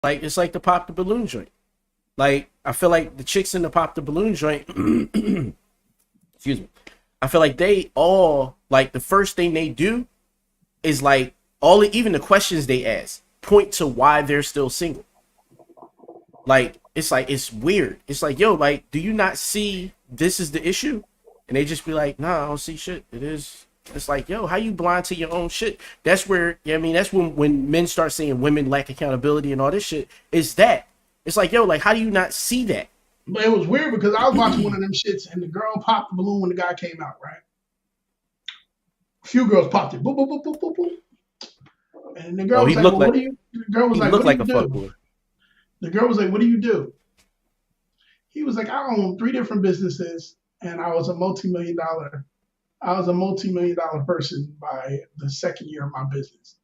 Like it's like the pop the balloon joint. Like I feel like the chicks in the pop the balloon joint, excuse me. I feel like they all like the first thing they do is like even the questions they ask point to why they're still single. Like it's weird. It's like, yo, like, do you not see this is the issue? And they just be like, nah, I don't see shit. It is. It's like, yo, how you blind to your own shit? That's where, I mean, that's when men start saying women lack accountability and all this shit. Is that? It's like, yo, like, how do you not see that? But it was weird because I was watching one of them shits and the girl popped the balloon when the guy came out, right? A few girls popped it. Boop, boop, boop, boop, boop, boop. And the girl was like, well, what do you? The girl was like, what do you do? The girl was like, what do you do? He was like, I own 3 different businesses and I was a multi-million dollar person by the second year of my business.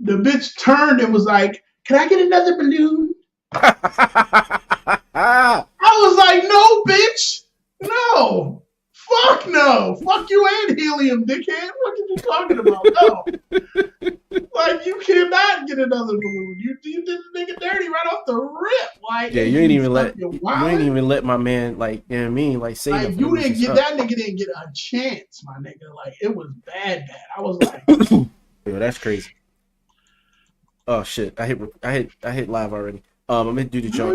The bitch turned and was like, can I get another balloon? I was like, no, bitch. No. Fuck no. Fuck you and helium, dickhead. What are you talking about? No. Like, you cannot get another balloon. You did the nigga dirty right off the rip. Like, yeah, you ain't even let my man, like, you know what I mean, like, say like, you didn't get that nigga didn't get a chance, my nigga. Like, it was bad. I was like, yo, that's crazy. Oh shit, I hit live already. I'm gonna do the jump.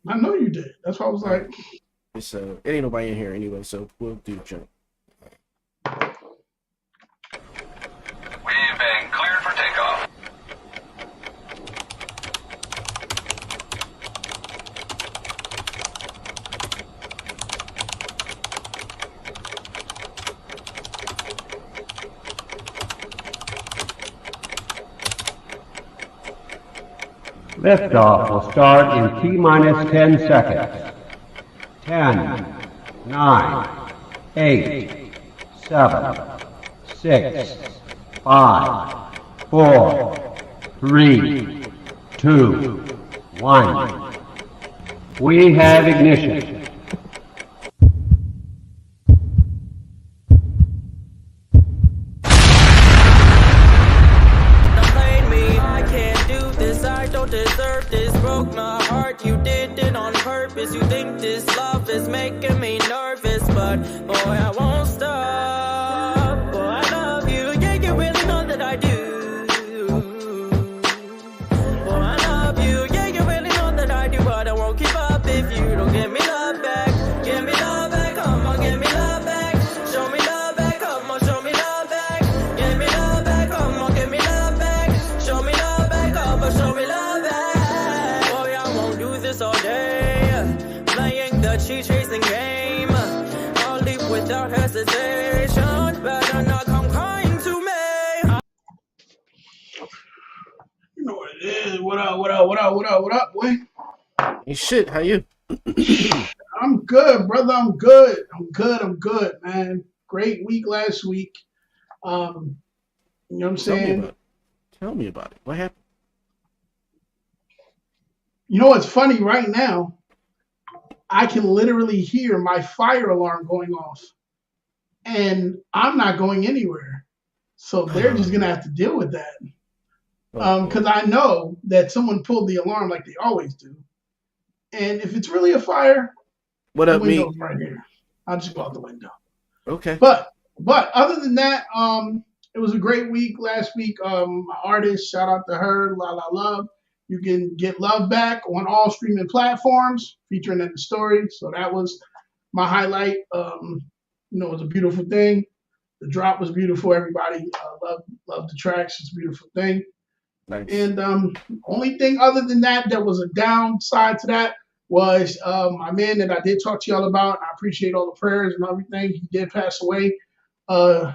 I know you did. That's why I was like, so it ain't nobody in here anyway, so we'll do the jump. We've been cleared for takeoff. Liftoff will start in T-minus 10 seconds. 10, 9, 8, 7, 6, 5, 4, 3, 2, 1. We have ignition. Deserve this, broke my heart, you did it on purpose. You think this love is making me nervous, but boy, I won't stop. Boy, I love you, yeah, you really know that I do. Boy, I love you, yeah, you really know that I do, but I won't give up if you don't give me love back. Give me love back, come on, give me love back. Show me love back, come on, show me love back. Give me love back, come on, give me love back. Show me love back, come on, show me love. All day, playing the cheat chasing game. I'll leave without hesitation. Better not come crying to me. you know what it is. What up, boy? Hey, shit, how you? I'm good, brother. I'm good, man. Great week last week. You know what I'm saying? Tell me about it. What happened? You know what's funny right now? I can literally hear my fire alarm going off, and I'm not going anywhere. So they're just gonna have to deal with that. Because I know that someone pulled the alarm like they always do, and if it's really a fire, what up, me? Right here. I'll just go out the window. Okay. But other than that, it was a great week last week. My artist, shout out to her, La La Love. You can get Love Back on all streaming platforms, featuring in the story. So that was my highlight. You know, it was a beautiful thing. The drop was beautiful. Everybody loved the tracks. It's a beautiful thing. Nice. And only thing other than that was a downside to that was my man that I did talk to y'all about. I appreciate all the prayers and everything. He did pass away day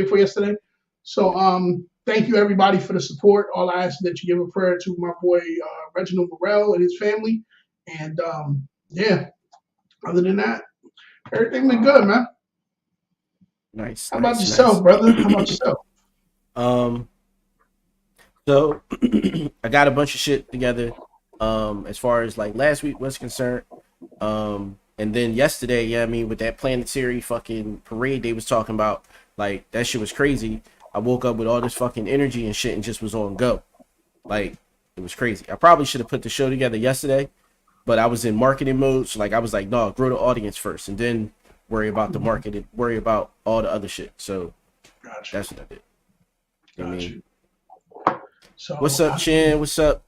before yesterday. So thank you, everybody, for the support. All I ask is that you give a prayer to my boy Reginald Morel and his family. And, yeah, other than that, everything been good, man. Nice. How about yourself, brother? How about yourself? So I got a bunch of shit together as far as, like, last week was concerned. And then yesterday, yeah, I mean, with that planetary fucking parade they was talking about, like, that shit was crazy. I woke up with all this fucking energy and shit and just was on go. Like, It was crazy. I probably should have put the show together yesterday, but I was in marketing mode. So like I was like, no, grow the audience first, and then worry about the marketing, worry about all the other shit. So Gotcha. that's what I did. You know what I mean? So What's up, Chan? What's up?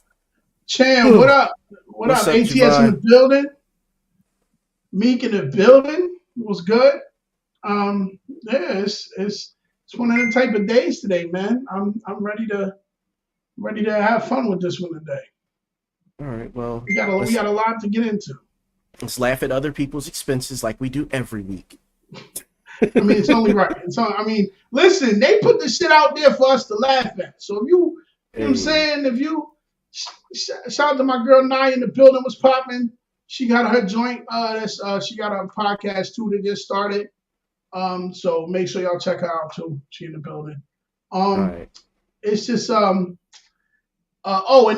Chan, what up? What What's up? up, ATS in Javon? the building. Meek in the building. Was good. Yeah, it's one of the type of days today, man. I'm ready to have fun with this one today. All right, well, We got a lot to get into. let's laugh at other people's expenses like we do every week. I mean, it's only right. I mean, listen, they put this shit out there for us to laugh at. So if you know what I'm saying, if you shout out to my girl Nye in the building, was popping. She got her joint. She got a podcast too that just started. So make sure y'all check her out too. She in the building. All right. It's just and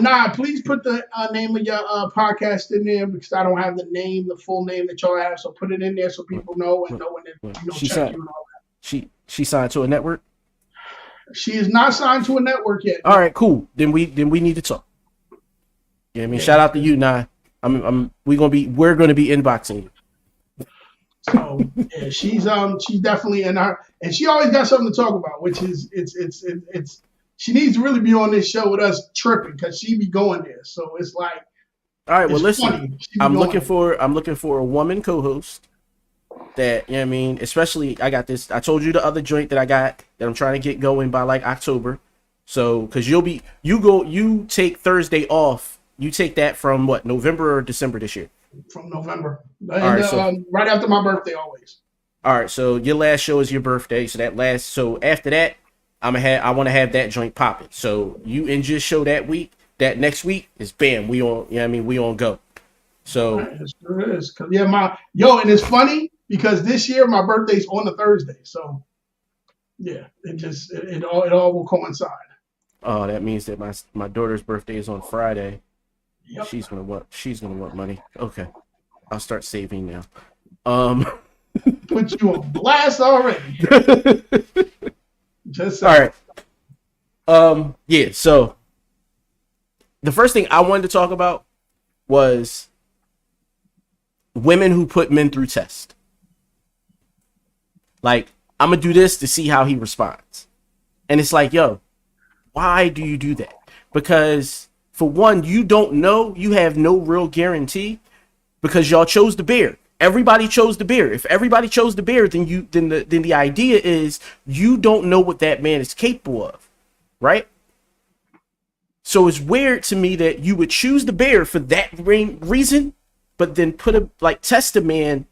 Nye, please put the name of your podcast in there because I don't have the full name that y'all have. So put it in there so people know and know when they check you and all that. She signed to a network. She is not signed to a network yet. All right, cool. Then we need to talk. Yeah, I mean, shout out to you, Nah. We're gonna be inboxing you. So yeah, she's definitely in her, and she always got something to talk about, which is it's she needs to really be on this show with us tripping because she be going there. So it's like, all right, well, listen, I'm looking for a woman co-host that, you know what I mean, especially I got this. I told you the other joint that I got that I'm trying to get going by like October. So because you take Thursday off. You take that from what, November or December this year? From November. Right, right after my birthday always. All right, so your last show is your birthday. So after that, I want to have that joint popping. So you end your show that week. That next week is bam. We on. You know what I mean? We on go. So it sure is. Cause yeah, and it's funny because this year my birthday's on a Thursday. So yeah, it all will coincide. Oh, that means that my daughter's birthday is on Friday. Yep. She's gonna want money. Okay, I'll start saving now. Put you on blast already. Just all right. Yeah. So the first thing I wanted to talk about was women who put men through test. Like, I'm gonna do this to see how he responds, and it's like, yo, why do you do that? Because for one, you don't know, you have no real guarantee because y'all chose the bear. Everybody chose the bear. If everybody chose the bear, then the idea is you don't know what that man is capable of, right? So it's weird to me that you would choose the bear for that reason, but then test a man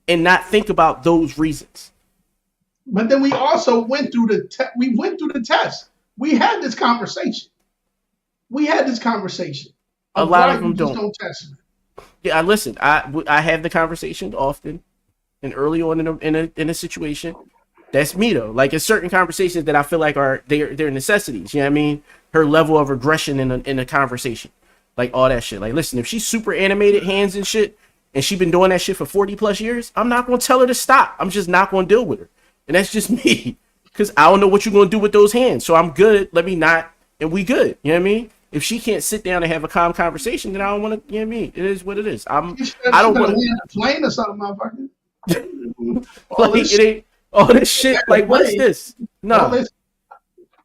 and not think about those reasons. But then we also went through the test. We had this conversation. A lot of them don't. Test me. Yeah, listen. I have the conversation often, and early on in a situation. That's me though. Like, it's certain conversations that I feel like they're necessities. You know what I mean? Her level of aggression in a conversation, like all that shit. Like, listen, if she's super animated, hands and shit, and she been doing that shit for 40 plus years, I'm not gonna tell her to stop. I'm just not gonna deal with her, and that's just me. Because I don't know what you're gonna do with those hands. So I'm good. Let me not, and we good. You know what I mean? If she can't sit down and have a calm conversation, then I don't want to. You know what I mean? It is what it is. I don't want to plane or something, motherfucker. It ain't all this shit. Like, what is this? No, because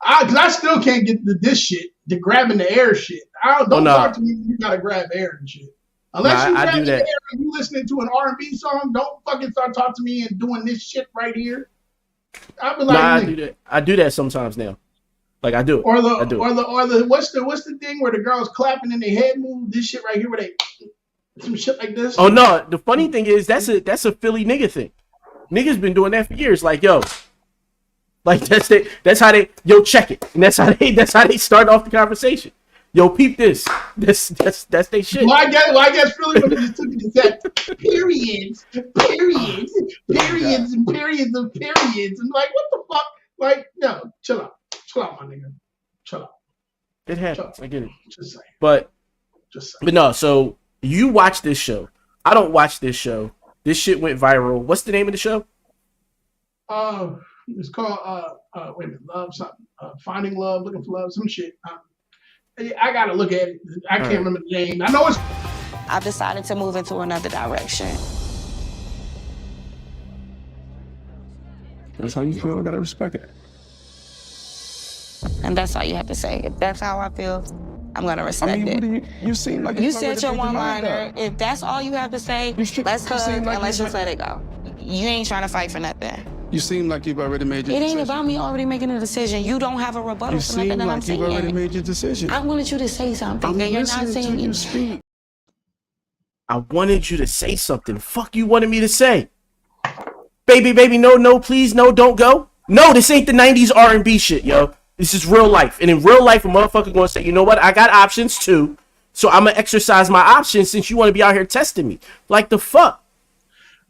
I still can't get this shit, the grabbing the air shit. Don't talk to me when you gotta grab air and shit. Unless you grab the air and you listening to an R&B song, don't fucking start talking to me and doing this shit right here. I'll be like, I do that. I do that sometimes now. Like, I do it. Or the what's the thing where the girls clapping and their head move? This shit right here where they some shit like this. Oh no, the funny thing is that's a Philly nigga thing. Niggas been doing that for years. Like, yo, like that's how they check it, and that's how they start off the conversation. Yo, peep this. That's they shit. Well, I guess Philly women just took it to that periods, and periods of periods, and like, what the fuck? Like, no, chill out, my nigga, chill out. It happens. I get it. Just saying. But no. So you watch this show. I don't watch this show. This shit went viral. What's the name of the show? It's called wait a minute, love something. Finding love, looking for love, some shit. I gotta look at it. I can't remember the name. I know it's. I've decided to move into another direction. That's how you feel. I gotta respect it. And that's all you have to say. If that's how I feel, I'm gonna respect it. You seem like You said your one-liner. If that's all you have to say, let's hug and let's just let it go. You ain't trying to fight for nothing. You seem like you've already made your It decision. ain't about me already making a decision. You don't have a rebuttal You for nothing seem that I'm like you've saying. already made your decision. I wanted you to say something. I'm and you're not listening saying to you speak. I wanted you to say something. Fuck you wanted me to say. Baby, no, please, no, don't go. No, this ain't the 90s R&B shit, yo. This is real life. And in real life, a motherfucker gonna say, you know what? I got options too. So I'm gonna exercise my options since you want to be out here testing me. Like the fuck?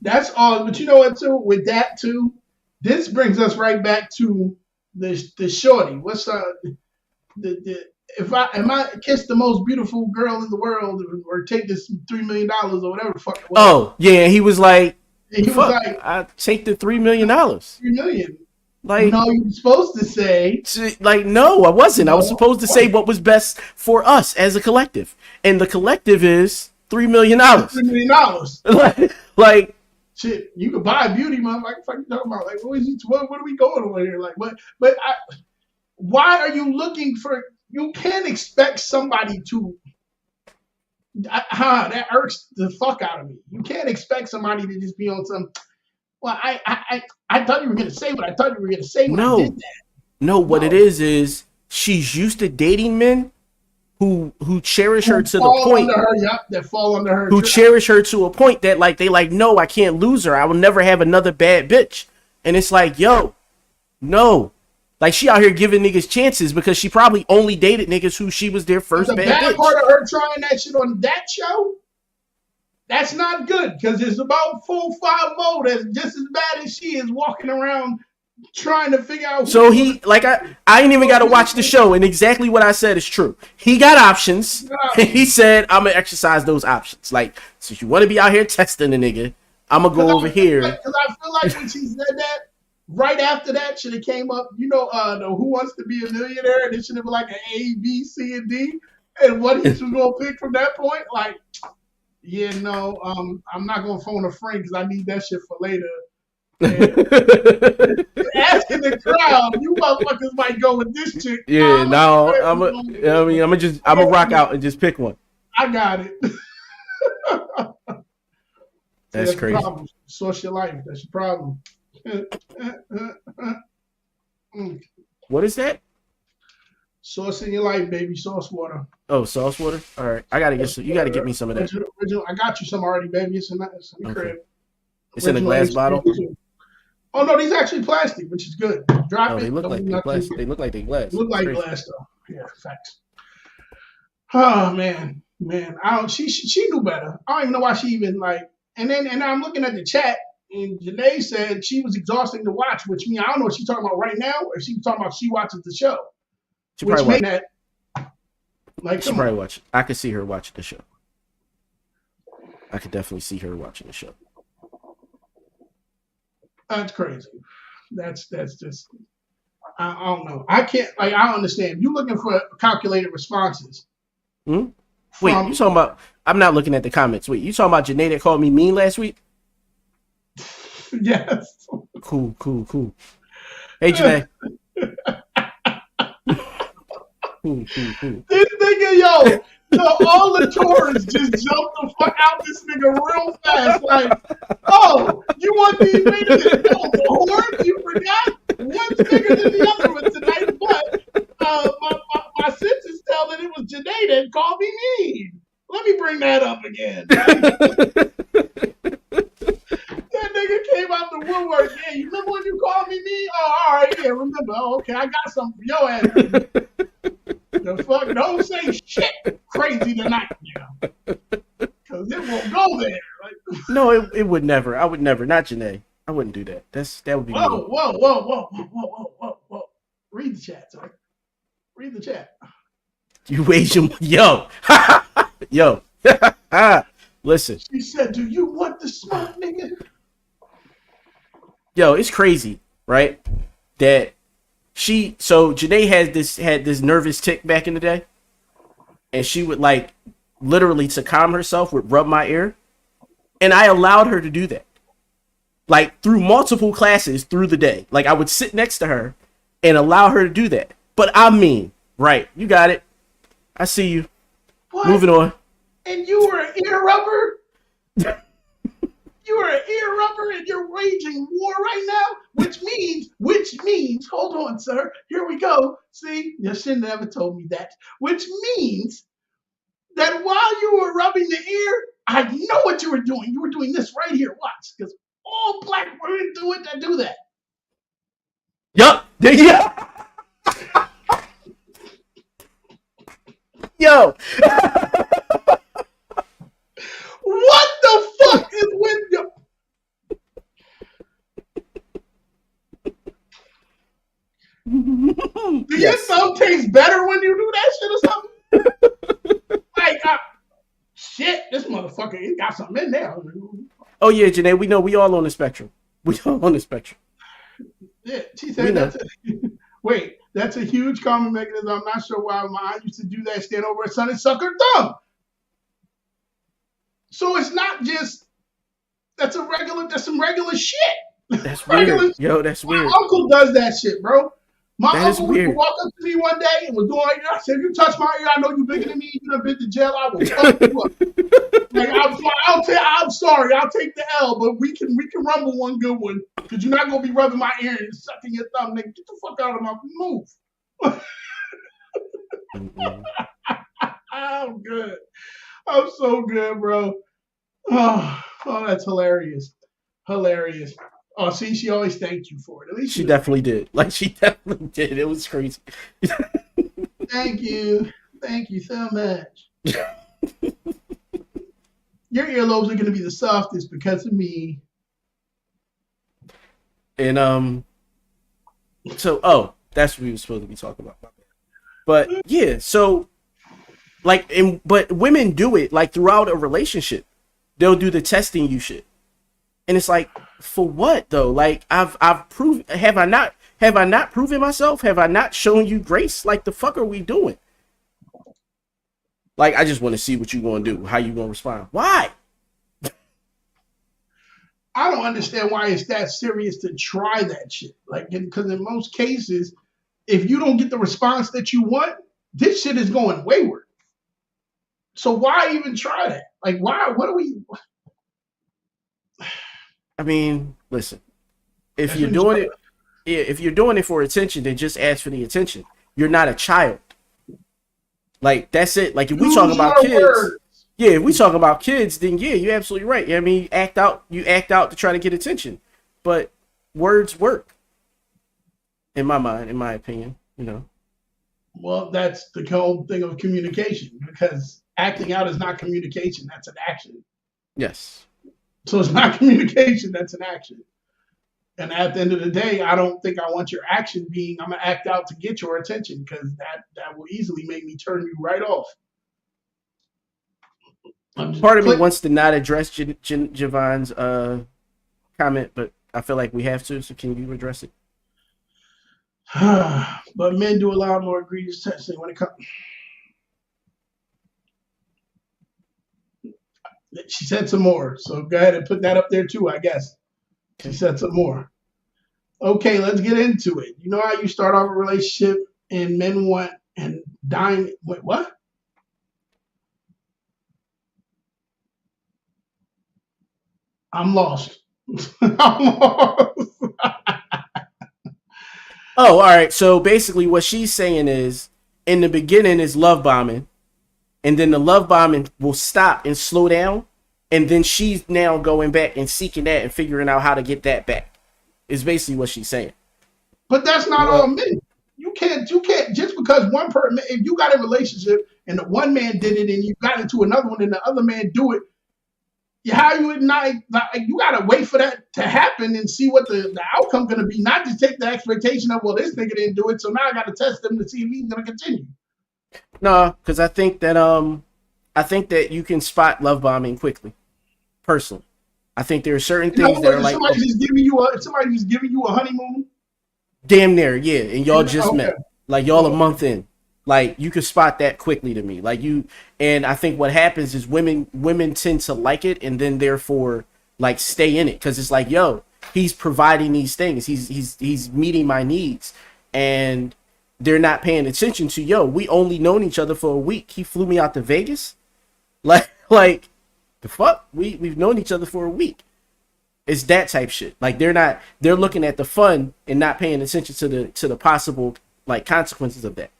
That's all. But you know what, too? With that, too, this brings us right back to the shorty. What's the if I kiss the most beautiful girl in the world or take this $3 million or whatever the fuck it was. Oh, yeah, he was like, And he fuck, was like, I take the $3 million. $3 million. Like, no, you're supposed to say. Like, no, I wasn't. I was No. supposed to say what was best for us as a collective. And the collective is $3 million. $3 million. like, shit, you could buy beauty, motherfucker. What the fuck you talking about? Like, what are we going over here? Like, why are you looking for? You can't expect somebody to. That irks the fuck out of me. You can't expect somebody to just be on some. Well, I thought you were gonna say what I thought you were gonna say when I did that. No, what it is she's used to dating men who cherish her to the point that fall under her. Who cherish her to a point that like they like, no, I can't lose her. I will never have another bad bitch. And it's like, yo, no. Like she out here giving niggas chances because she probably only dated niggas who she was their first bad bitch. The bad part of her trying that shit on that show, that's not good because it's about 4-5 more that's just as bad as she is walking around trying to figure out. So he, like, I ain't even got to watch the show, and exactly what I said is true. He got options, and he said, I'm going to exercise those options. Like, since you want to be out here testing the nigga, I'm going to go over here. Because I feel like when she said that, right after that should have came up, the Who Wants to Be a Millionaire, and it should have been like an A, B, C, and D, and what he was going to pick from that point, like, yeah, no, I'm not going to phone a friend because I need that shit for later. Asking the crowd, you motherfuckers might go with this chick. Yeah, no, I'm gonna rock out and just pick one. I got it. That's crazy. Source your life. That's your problem. What is that? Source in your life, baby. Sauce water. Oh, sauce water. All right, I gotta get some. You gotta get me some of that. Original. I got you some already, baby. It's in the crib. It's in a glass bottle. Oh no, these are actually plastic, which is good. Drop it. They look like they glass. They look like they glass. Look like glass though. Yeah, facts. Oh man. She knew better. I don't even know why she even like. And I'm looking at the chat, and Janae said she was exhausting to watch, which means I don't know if she's talking about right now or if she's talking about she watches the show. She probably watch. That. Like she probably watch. I could see her watching the show. I could definitely see her watching the show. That's crazy. That's just. I don't know. I can't. Like I don't understand. You looking for calculated responses? Hmm? Wait, you talking about? I'm not looking at the comments. Wait, you talking about Janae that called me mean last week? Yes. Cool. Hey, Janae. Cool. This nigga, all the tourists just jumped the fuck out this nigga real fast. Like, oh, you want these niggas? Oh, the horns? You forgot? One's bigger than the other one tonight, but my senses tell that it was Janae that called me mean. Let me bring that up again. That nigga came out the woodwork. Yeah, you remember when you called me mean? Oh, all right, yeah, remember. Oh, okay, I got something for your ass. The fuck, don't say shit crazy tonight, because it won't go there. Like, no, it would never. I would never. Not Janae. I wouldn't do that. That would be. Whoa. Read the chat, sir. Read the chat. You Asian, yo. Listen. She said, "Do you want the smoke, nigga?" Yo, it's crazy, right? That. So Janae had this nervous tick back in the day, and she would like literally to calm herself would rub my ear, and I allowed her to do that. Like through multiple classes through the day. Like I would sit next to her and allow her to do that. But I mean, right, you got it. I see you. What? Moving on. And you were an ear rubber? You are an ear rubber and you're waging war right now, which means, hold on, sir, here we go. See, you should never told me that. Which means that while you were rubbing the ear, I know what you were doing. You were doing this right here. Watch, because all black women do it that do that. Yup. Yeah. Yo. What the fuck is with you? Do your thumb taste better when you do that shit or something? Like, shit, this motherfucker, he got something in there. Oh yeah, Janae, we know we all on the spectrum. We all on the spectrum. Yeah, she said wait, that's a huge common mechanism. I'm not sure why my aunt used to do that, stand over her son and suck her thumb. So it's not just that's some regular shit. That's weird. Yo, that's weird. My uncle does that shit, bro. My That is uncle would weird. walk up to me one day and was doing like that. I said, if you touch my ear, I know you bigger than me. You done been to jail. I will fuck you up. Like, I'm sorry. I'll take the L, but we can rumble one good one because you're not gonna be rubbing my ear and sucking your thumb. Nigga, get the fuck out of my move. I'm good. I'm so good, bro. Oh, that's hilarious. Hilarious. Oh, see, she always thanked you for it. At least She definitely did. Like she definitely did. It was crazy. Thank you. Thank you so much. Your earlobes are going to be the softest because of me. And so that's what we were supposed to be talking about. But yeah, so like but women do it like throughout a relationship. They'll do the testing you shit. And it's like, for what though? Like I've proved have I not proven myself? Have I not shown you grace? Like the fuck are we doing? Like I just want to see what you gonna do, how you gonna respond. Why? I don't understand why it's that serious to try that shit. Like, because in most cases, if you don't get the response that you want, this shit is going wayward. So why even try that? Like, why? What are we? I mean, listen. If you're doing it for attention, then just ask for the attention. You're not a child. Like that's it. Like if we talk about kids, yeah, if we talk about kids, then yeah, you're absolutely right. I mean, you act out to try to get attention, but words work. In my mind, in my opinion, you know. Well, that's the whole thing of communication, because acting out is not communication. That's an action. Yes. So it's not communication. That's an action. And at the end of the day, I don't think I want your action being I'm gonna act out to get your attention, because that will easily make me turn you right off. Part of me wants to not address Javon's comment, but I feel like we have to. So can you address it? But men do a lot more egregious testing when it comes. She said some more, so go ahead and put that up there too, I guess. She said some more. Okay, let's get into it. You know how you start off a relationship and men want and dying. Wait, what? I'm lost. I'm lost. Oh, all right. So basically what she's saying is in the beginning is love bombing, and then the love bombing will stop and slow down, and then she's now going back and seeking that and figuring out how to get that back. Is basically what she's saying. But that's not all men. You can't just because one person, if you got a relationship and the one man did it and you got into another one and the other man do it, how you ignite, like, you gotta wait for that to happen and see what the outcome gonna be, not just take the expectation of, well, this nigga didn't do it, so now I gotta test him to see if he's gonna continue. No, because I think that you can spot love bombing quickly. Personally. I think there are certain things that are like somebody just giving you a honeymoon. Damn near, yeah, and y'all just met. Like y'all a month in. Like you could spot that quickly to me. Like you, and I think what happens is women tend to like it and then therefore like stay in it because it's like, yo, he's providing these things. He's meeting my needs, and they're not paying attention to, yo, we only known each other for a week. He flew me out to Vegas. Like the fuck? We've known each other for a week. It's that type shit. Like they're looking at the fun and not paying attention to the possible like consequences of that.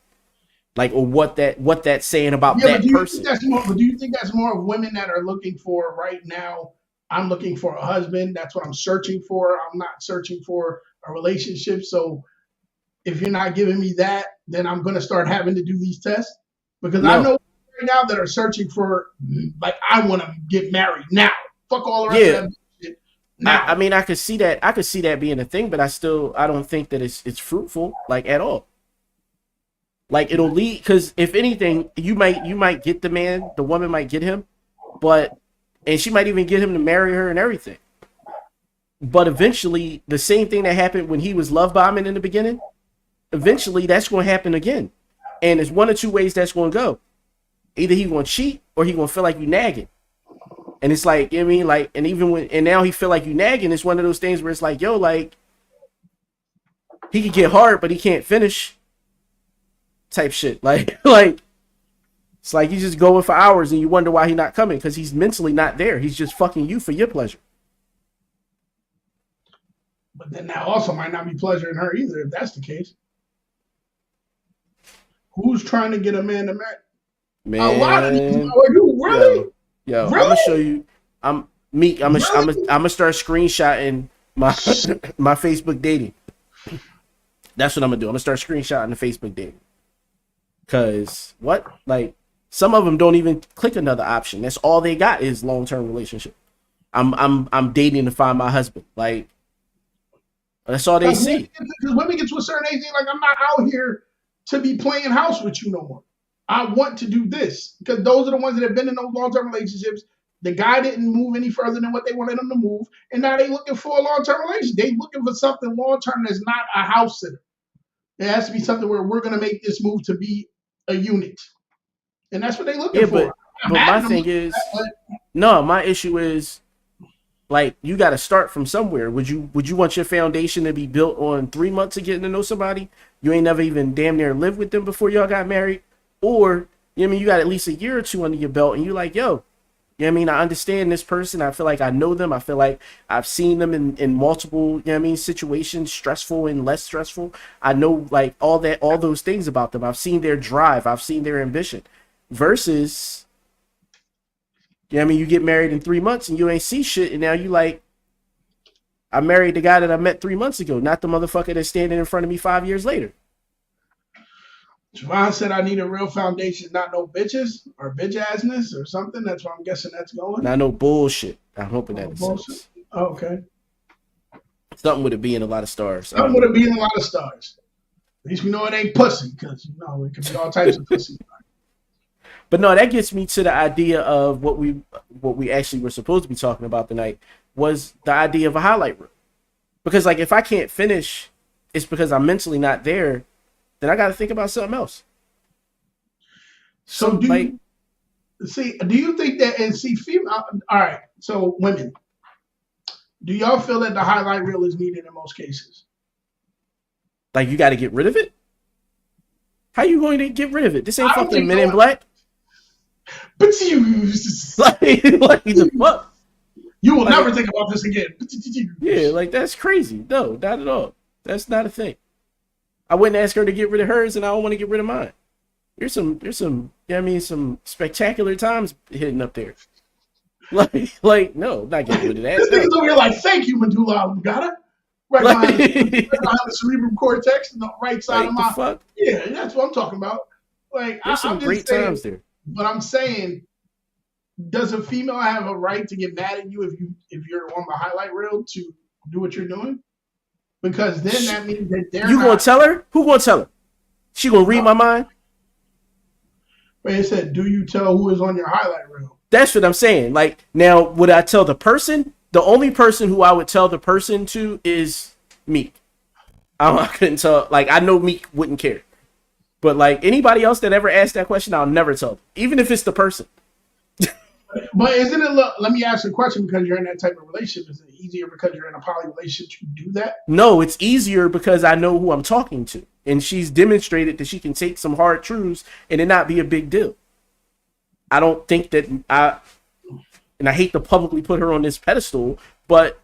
Like, or what that's saying about that person. Do you think that's more of women that are looking for right now? I'm looking for a husband. That's what I'm searching for. I'm not searching for a relationship. So if you're not giving me that, then I'm going to start having to do these tests. Because I know right now that are searching for, like, I want to get married now. Fuck all the rest of that shit. Now. I mean, I could see that. I could see that being a thing, but I don't think that it's fruitful, like, at all. Like it'll lead, because if anything, you might get the man, the woman might get him, and she might even get him to marry her and everything. But eventually, the same thing that happened when he was love bombing in the beginning, eventually that's going to happen again. And there's one or two ways that's going to go. Either he going to cheat or he going to feel like you nagging. And it's like, you know what I mean? Like, and now he feel like you nagging. It's one of those things where it's like, yo, like, he can get hard, but he can't finish. Type shit. Like it's like you just going for hours and you wonder why he's not coming because he's mentally not there. He's just fucking you for your pleasure. But then that also might not be pleasuring her either if that's the case. Who's trying to get a man to marry? Man, a lot of these. Are you really? Yo, really? I'm gonna show you. I'm gonna start screenshotting my my Facebook dating. That's what I'm gonna do. I'm gonna start screenshotting the Facebook dating. Cause what? Like some of them don't even click another option. That's all they got is long-term relationship. I'm dating to find my husband. Like that's all they see. Because women get to a certain age, they're like, I'm not out here to be playing house with you no more. I want to do this. Because those are the ones that have been in those long-term relationships. The guy didn't move any further than what they wanted him to move. And now they looking for a long-term relationship. They looking for something long-term that's not a house sitter. It has to be something where we're going to make this move to be a unit. And that's what they're looking for. But my thing is, no, my issue is, like, you got to start from somewhere. Would you want your foundation to be built on 3 months of getting to know somebody? You ain't never even damn near lived with them before y'all got married? Or, you know what I mean, you got at least a year or two under your belt and you're like, yo, you know what I mean, I understand this person. I feel like I know them. I feel like I've seen them in multiple, you know what I mean, situations, stressful and less stressful. I know like all those things about them. I've seen their drive. I've seen their ambition. Versus, you know what I mean, you get married in 3 months and you ain't see shit. And now you like, I married the guy that I met 3 months ago, not the motherfucker that's standing in front of me 5 years later. Javon said I need a real foundation, not no bitches or bitch assness or something. That's why I'm guessing that's going. Not no bullshit. I'm hoping that is bullshit. Oh, okay. Something with it being a lot of stars. Something with it being a lot of stars. At least we know it ain't pussy, because you know it could be all types of pussy. But no, that gets me to the idea of what we actually were supposed to be talking about tonight, was the idea of a highlight reel. Because like if I can't finish, it's because I'm mentally not there. Then I got to think about something else. So do you think that, and see, female, all right, so women, do y'all feel that the highlight reel is needed in most cases? Like you got to get rid of it? How you going to get rid of it? This ain't fucking Men in so. Black. But you, like the fuck? You will never think about this again. Yeah, like that's crazy. No, not at all. That's not a thing. I wouldn't ask her to get rid of hers, and I don't want to get rid of mine. There's some, you know what I mean, some spectacular times hitting up there. Like, no, not getting rid of that. This nigga's over here like, thank you, medulla oblongata. Right behind the cerebral cortex and the right side of my. Fuck? Yeah, that's what I'm talking about. Like, there's some great times there. But I'm saying, does a female have a right to get mad at you if you're on the highlight reel to do what you're doing? Because then that means that they're gonna tell her? Who gonna tell her? She gonna read my mind? But it said, do you tell who is on your highlight reel? That's what I'm saying. Like, now, would I tell the person? The only person who I would tell the person to is Meek. I couldn't tell. Like, I know Meek wouldn't care. But like anybody else that ever asked that question, I'll never tell them, even if it's the person. But isn't it? Let me ask you a question because you're in that type of relationship. Is it easier because you're in a poly relationship to do that? No, it's easier because I know who I'm talking to, and she's demonstrated that she can take some hard truths and it not be a big deal. I don't think that and I hate to publicly put her on this pedestal, but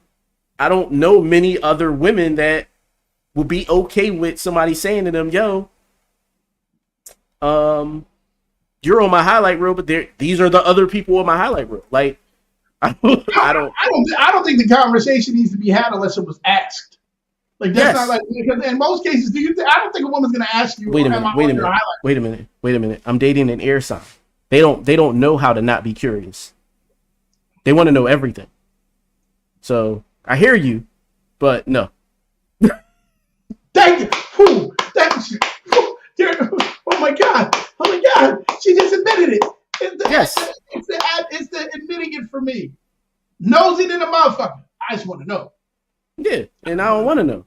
I don't know many other women that will be okay with somebody saying to them, "Yo, you're on my highlight reel, but these are the other people on my highlight reel." Like, I don't think the conversation needs to be had unless it was asked. Like that's not like because in most cases, I don't think a woman's gonna ask you. Wait a minute. I'm dating an air sign. They don't know how to not be curious. They want to know everything. So I hear you, but no. Thank you. Oh my god. She just admitted it. Yes. It's the admitting it for me. Nosy in the motherfucker. I just want to know. Yeah, and I don't want to know.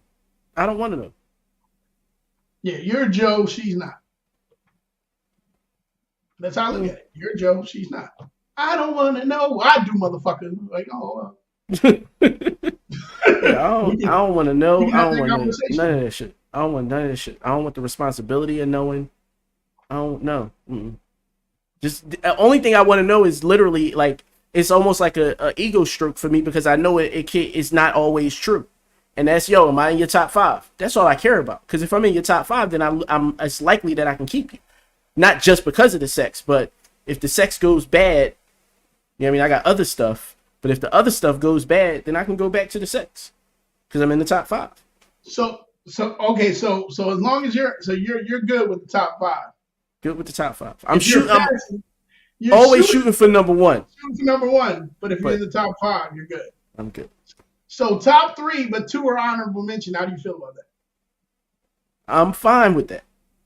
I don't want to know. Yeah, you're Joe. She's not. That's how I look at it. You're Joe. She's not. I don't want to know. I do, motherfucker. Like, oh. Yeah, I don't want to know. I don't want none of that shit. I don't want none of that shit. I don't want the responsibility of knowing. I don't know. Just the only thing I want to know is literally like it's almost like a ego stroke for me because I know it's not always true. And that's, yo, am I in your top 5? That's all I care about. Because if I'm in your top 5, then I'm it's likely that I can keep you. Not just because of the sex, but if the sex goes bad, you know what I mean? I got other stuff. But if the other stuff goes bad, then I can go back to the sex. Because I'm in the top 5. So okay, so as long as you're good with the top 5. Good with the top 5. I'm always shooting for number 1. Shooting for number 1, but if you're in the top 5, you're good. I'm good. So top 3, but 2 are honorable mention. How do you feel about that? I'm fine with that.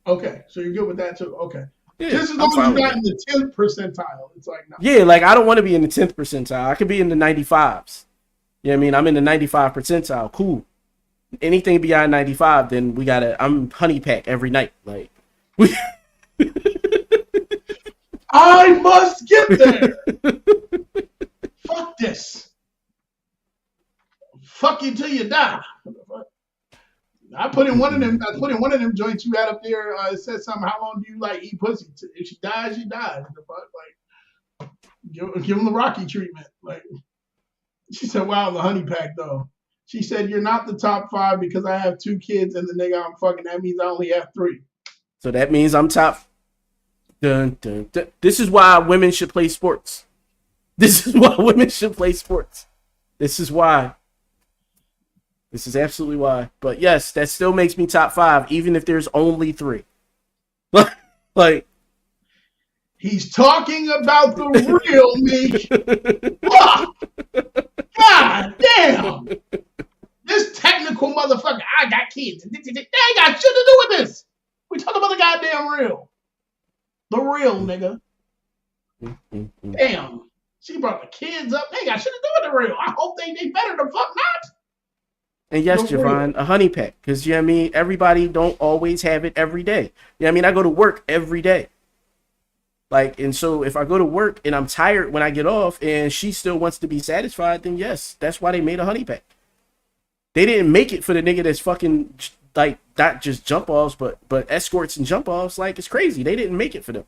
Okay, so you're good with that too. Okay. Yeah, just as long as you're not in the 10th percentile, it's like no. Yeah, like I don't want to be in the 10th percentile. I could be in the 95s. You know what I mean? I'm in the 95 percentile. Cool. Anything beyond 95, then I'm honey pack every night. Like I must get there. Fuck this. Fuck you till you die. I put in one of them joints you had up there. It said something. How long do you like eat pussy? If she dies, she dies. Like, give them the Rocky treatment. Like, she said, "Wow, the honey pack though." She said, "You're not the top 5 because I have 2 kids and the nigga I'm fucking. That means I only have 3." So that means I'm top. Dun, dun, dun. This is why women should play sports. This is why women should play sports. This is why. This is absolutely why. But yes, that still makes me top 5, even if there's only 3. Like, he's talking about the real me. God damn. This technical motherfucker. I got kids. They ain't got shit to do with this. We talking about the goddamn real. The real nigga. Damn. She brought the kids up. They ain't got shit to do with the real. I hope they better the fuck not. And yes, Javon, a honey pack. Because, you know what I mean? Everybody don't always have it every day. You know what I mean? I go to work every day. Like, and so if I go to work and I'm tired when I get off and she still wants to be satisfied, then yes, that's why they made a honey pack. They didn't make it for the nigga that's fucking, like, not just jump offs, but escorts and jump offs. Like, it's crazy. They didn't make it for them.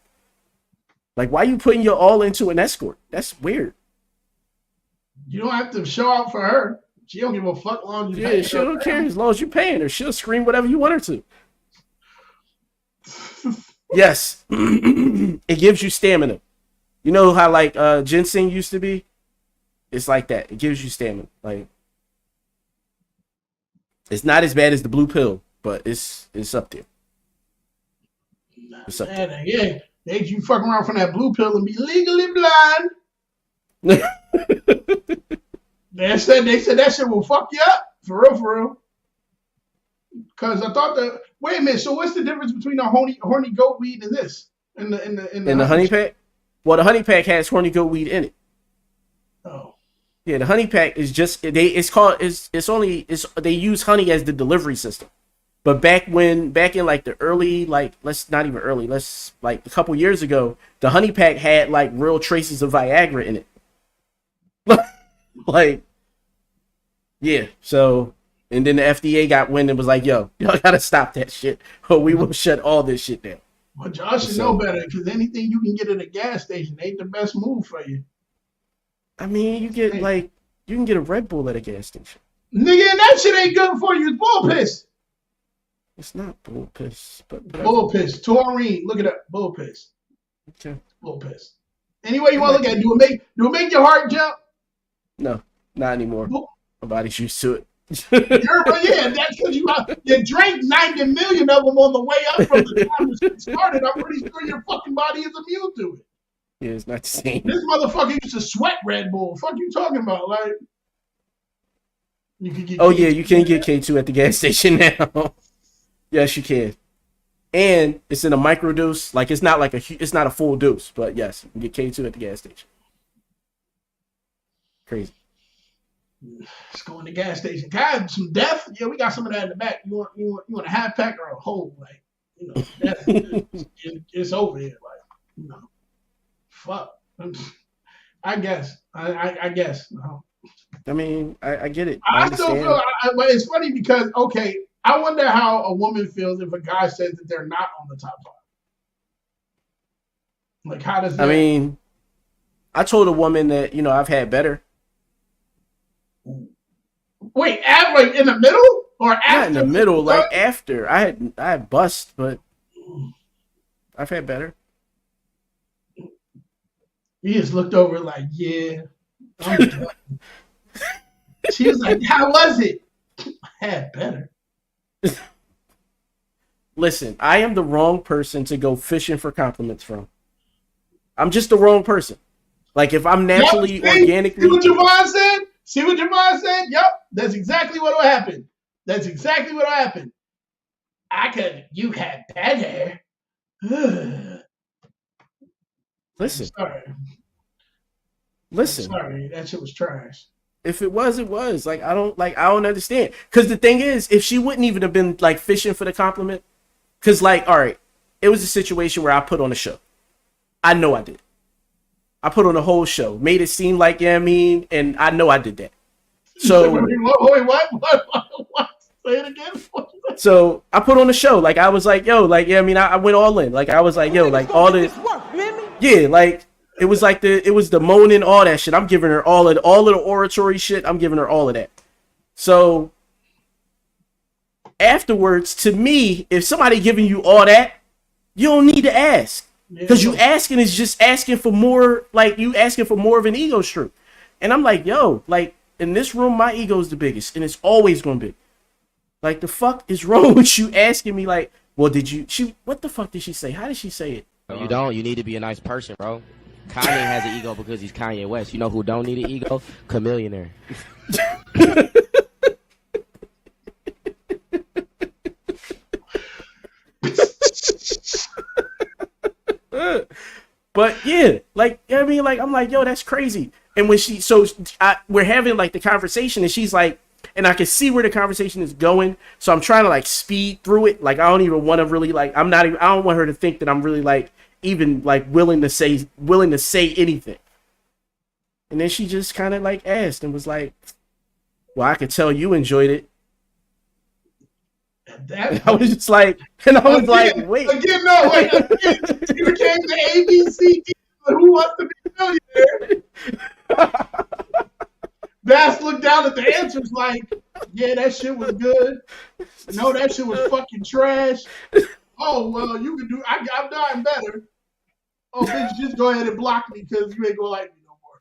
Like, why you putting your all into an escort? That's weird. You don't have to show out for her. She don't give a fuck long as you pay her. She don't care as long as you paying her. She'll scream whatever you want her to. Yes. It gives you stamina. You know how like ginseng used to be? It's like that. It gives you stamina. Like, it's not as bad as the blue pill, but it's up there. It's up there. Yeah. They you fuck around from that blue pill and be legally blind. They said that shit will fuck you up. For real. Because I thought that. Wait a minute. So what's the difference between a horny goat weed and this? In the honey pack? Well, the honey pack has horny goat weed in it. Oh. Yeah, the honey pack is just they use honey as the delivery system. But back in like the early, like let's not even early, let's like a couple years ago, the honey pack had like real traces of Viagra in it. Like, yeah. So, and then the FDA got wind and was like, "Yo, y'all gotta stop that shit, or we will shut all this shit down." But y'all should know better, because anything you can get at a gas station ain't the best move for you. I mean, you can get a Red Bull at a gas station. Nigga, and that shit ain't good for you. It's bull piss. It's not bull piss, but bull piss. Taurine. Look it up. Bull piss. Okay. Bull piss. Anyway, you want to look at it. Do it make your heart jump? No, not anymore. My body's used to it. Yeah, that's because you drank 90 million of them on the way up from the time it started. I'm pretty sure your fucking body is immune to it. Yeah, it's not the same. This motherfucker used to sweat Red Bull. Fuck you talking about? Like, you can get yeah, you can get K2 at the gas station now. Yes, you can. And it's in a microdose. Like, it's not a full dose, but yes, you can get K2 at the gas station. Crazy. Let's go in the gas station. God, some death? Yeah, we got some of that in the back. You want a half pack or a whole? Like, death, it's over here. Like, fuck. I guess. I guess. No. I mean, I get it. I still feel, but it's funny because, okay, I wonder how a woman feels if a guy says that they're not on the top 5. Like, how does that? I mean, I told a woman that, I've had better. Wait, like in the middle or after? Not in the middle, like after. I had bust, but I've had better. He just looked over like, yeah. She was like, how was it? I had better. Listen, I am the wrong person to go fishing for compliments from. I'm just the wrong person. Like, if I'm naturally, organically... See what Javon said? See what Javon said? Yep, that's exactly what will happen. That's exactly what will happen. You had better. Listen. Listen. Sorry, that shit was trash. If it was, it was. Like, I don't understand. Because the thing is, if she wouldn't even have been, like, fishing for the compliment, because, like, all right, it was a situation where I put on a show. I know I did. I put on a whole show. Made it seem like, and I know I did that. So... Wait, what? Say it again? So, I put on a show. Like, I was like, yo, like, I went all in. Like, I was like, yo, like, all this... Yeah, like... It was like the moaning, all that shit. I'm giving her all of the oratory shit. I'm giving her all of that. So afterwards, to me, if somebody giving you all that, you don't need to ask, because you asking is just asking for more. Like, you asking for more of an ego stroke. And I'm like, yo, like, in this room, my ego is the biggest, and it's always gonna be. Like, the fuck is wrong with you asking me? Like, well, what the fuck did she say? How did she say it? You don't. You need to be a nice person, bro. Kanye has an ego because he's Kanye West. You know who don't need an ego? Chameleonaire. But yeah, like, like, I'm like, yo, that's crazy. And when we're having like the conversation, and she's like, and I can see where the conversation is going. So I'm trying to like speed through it. Like, I don't even want to really like, I don't want her to think that I'm really like, even like willing to say anything. And then she just kind of like asked and was like, well, I could tell you enjoyed it. I was just like, and I was like, wait. Again, you became the ABC. Who wants to be a millionaire? Bass looked down at the answers like, yeah, that shit was good. No, that shit was fucking trash. Oh, well, you can do, I'm dying better. Oh, bitch, just go ahead and block me because you ain't gonna like me no more.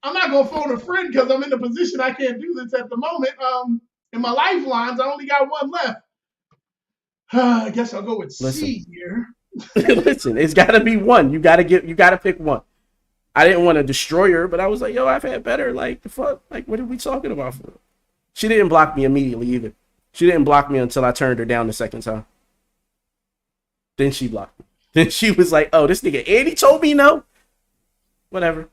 I'm not gonna phone a friend because I'm in a position I can't do this at the moment. In my lifelines, I only got one left. I guess I'll go with C here. Listen, it's gotta be one. You gotta pick one. I didn't want to destroy her, but I was like, yo, I've had better. Like, the fuck? Like, what are we talking about for? She didn't block me immediately either. She didn't block me until I turned her down the second time. Then she blocked me. Then she was like, oh, this nigga Andy told me no. Whatever.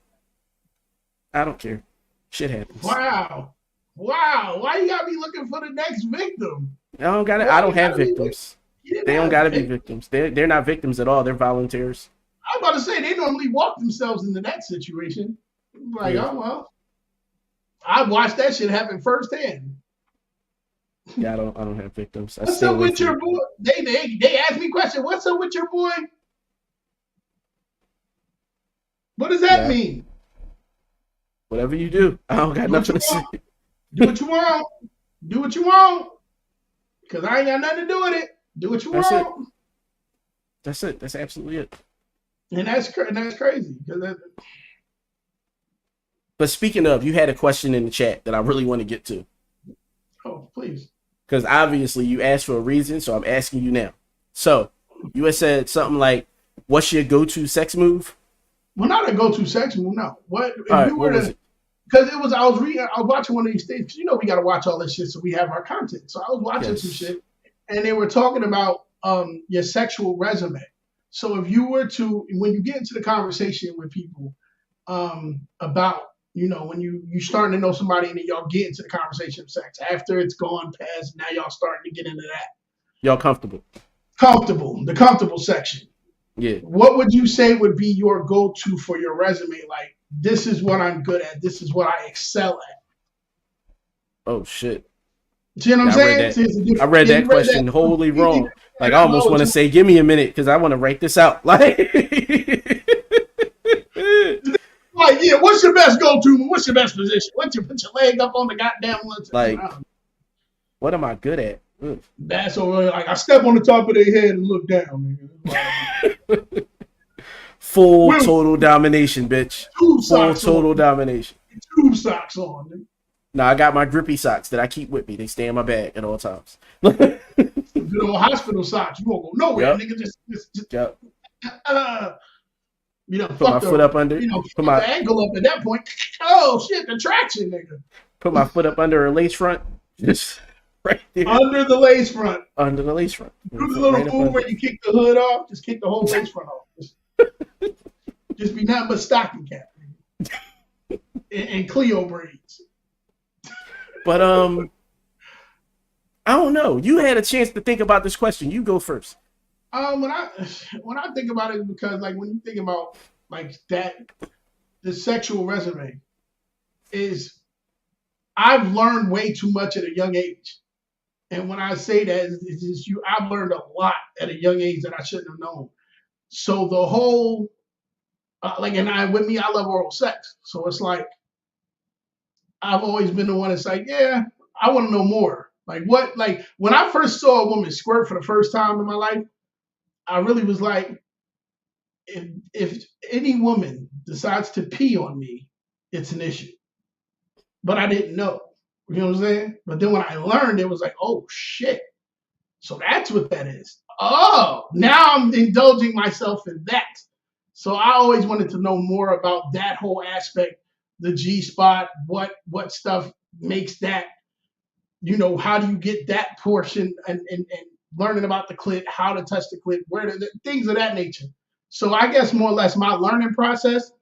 I don't care. Shit happens. Wow. Wow, why you gotta be looking for the next victim? I don't got it. Why I you don't have gotta be victims. You didn't They don't have got to be victims. victims. They're not victims at all. They're volunteers. I was about to say they normally walk themselves into that situation. Like, Yeah. oh well, I watched that shit happen firsthand. Yeah, I don't have victims. I What's stay up away with from your it. boy? They asked me a question. What's up with your boy? What does that Yeah. mean? Whatever you do, I don't got Do what nothing you to say. want. Do what you want. Do what you want. Because I ain't got nothing to do with it. Do what you That's it. want. That's it. That's absolutely it. And that's crazy. But speaking of, you had a question in the chat that I really want to get to. Oh, please. Because obviously you asked for a reason, so I'm asking you now. So you had said something like, "What's your go-to sex move?" Well, not a go-to sex move. No. What if All right, you what were was to? it? Because I was watching one of these things. You know, we got to watch all this shit so we have our content. So I was watching some Yes. shit, and they were talking about your sexual resume. So if you were to, when you get into the conversation with people about, you know, when you starting to know somebody and then y'all get into the conversation of sex after it's gone past, now y'all starting to get into that Y'all comfortable? the comfortable section. Yeah. What would you say would be your go-to for your resume? Like, this is what I'm good at. This is what I excel at. Oh shit. Do you know what I'm Yeah, saying? I read that question wholly wrong. Like, I almost want to say, "Give me a minute," because I want to write this out. Like, Like, yeah, what's your best go-to? What's your best position? Put your leg up on the goddamn one. Like, what am I good at? Ugh. That's over. Like, I step on the top of their head and look down. Nigga. Full With total domination, bitch. tube Full socks total on. domination. Tube socks on. Nigga. No, I got my grippy socks that I keep with me. They stay in my bag at all times. Good old hospital socks. You won't go nowhere, Yep. nigga. Just Yep. you know, Put my foot up under. You know, Put fuck my the ankle up at that point. Oh shit, the traction, nigga. put my foot up under a lace front. Just right there. Under the lace front. Under the lace front. Do the little Right up move under. where you kick the hood off. Just kick the whole lace front off. Just be nothing but stocking cap. Nigga. And Cleo braids. But I don't know. You had a chance to think about this question. You go first. When I think about it, because like when you think about like that, the sexual resume is, I've learned way too much at a young age, and when I say that, it's just I've learned a lot at a young age that I shouldn't have known. So the whole I love oral sex, so it's like I've always been the one that's like, yeah, I want to know more. Like when I first saw a woman squirt for the first time in my life, I really was like, if any woman decides to pee on me, it's an issue. But I didn't know. You know what I'm saying? But then when I learned, it was like, oh shit. So that's what that is. Oh, now I'm indulging myself in that. So I always wanted to know more about that whole aspect, the G spot, what stuff makes that, you know, how do you get that portion and learning about the clit, how to touch the clit, things of that nature. So I guess more or less my learning process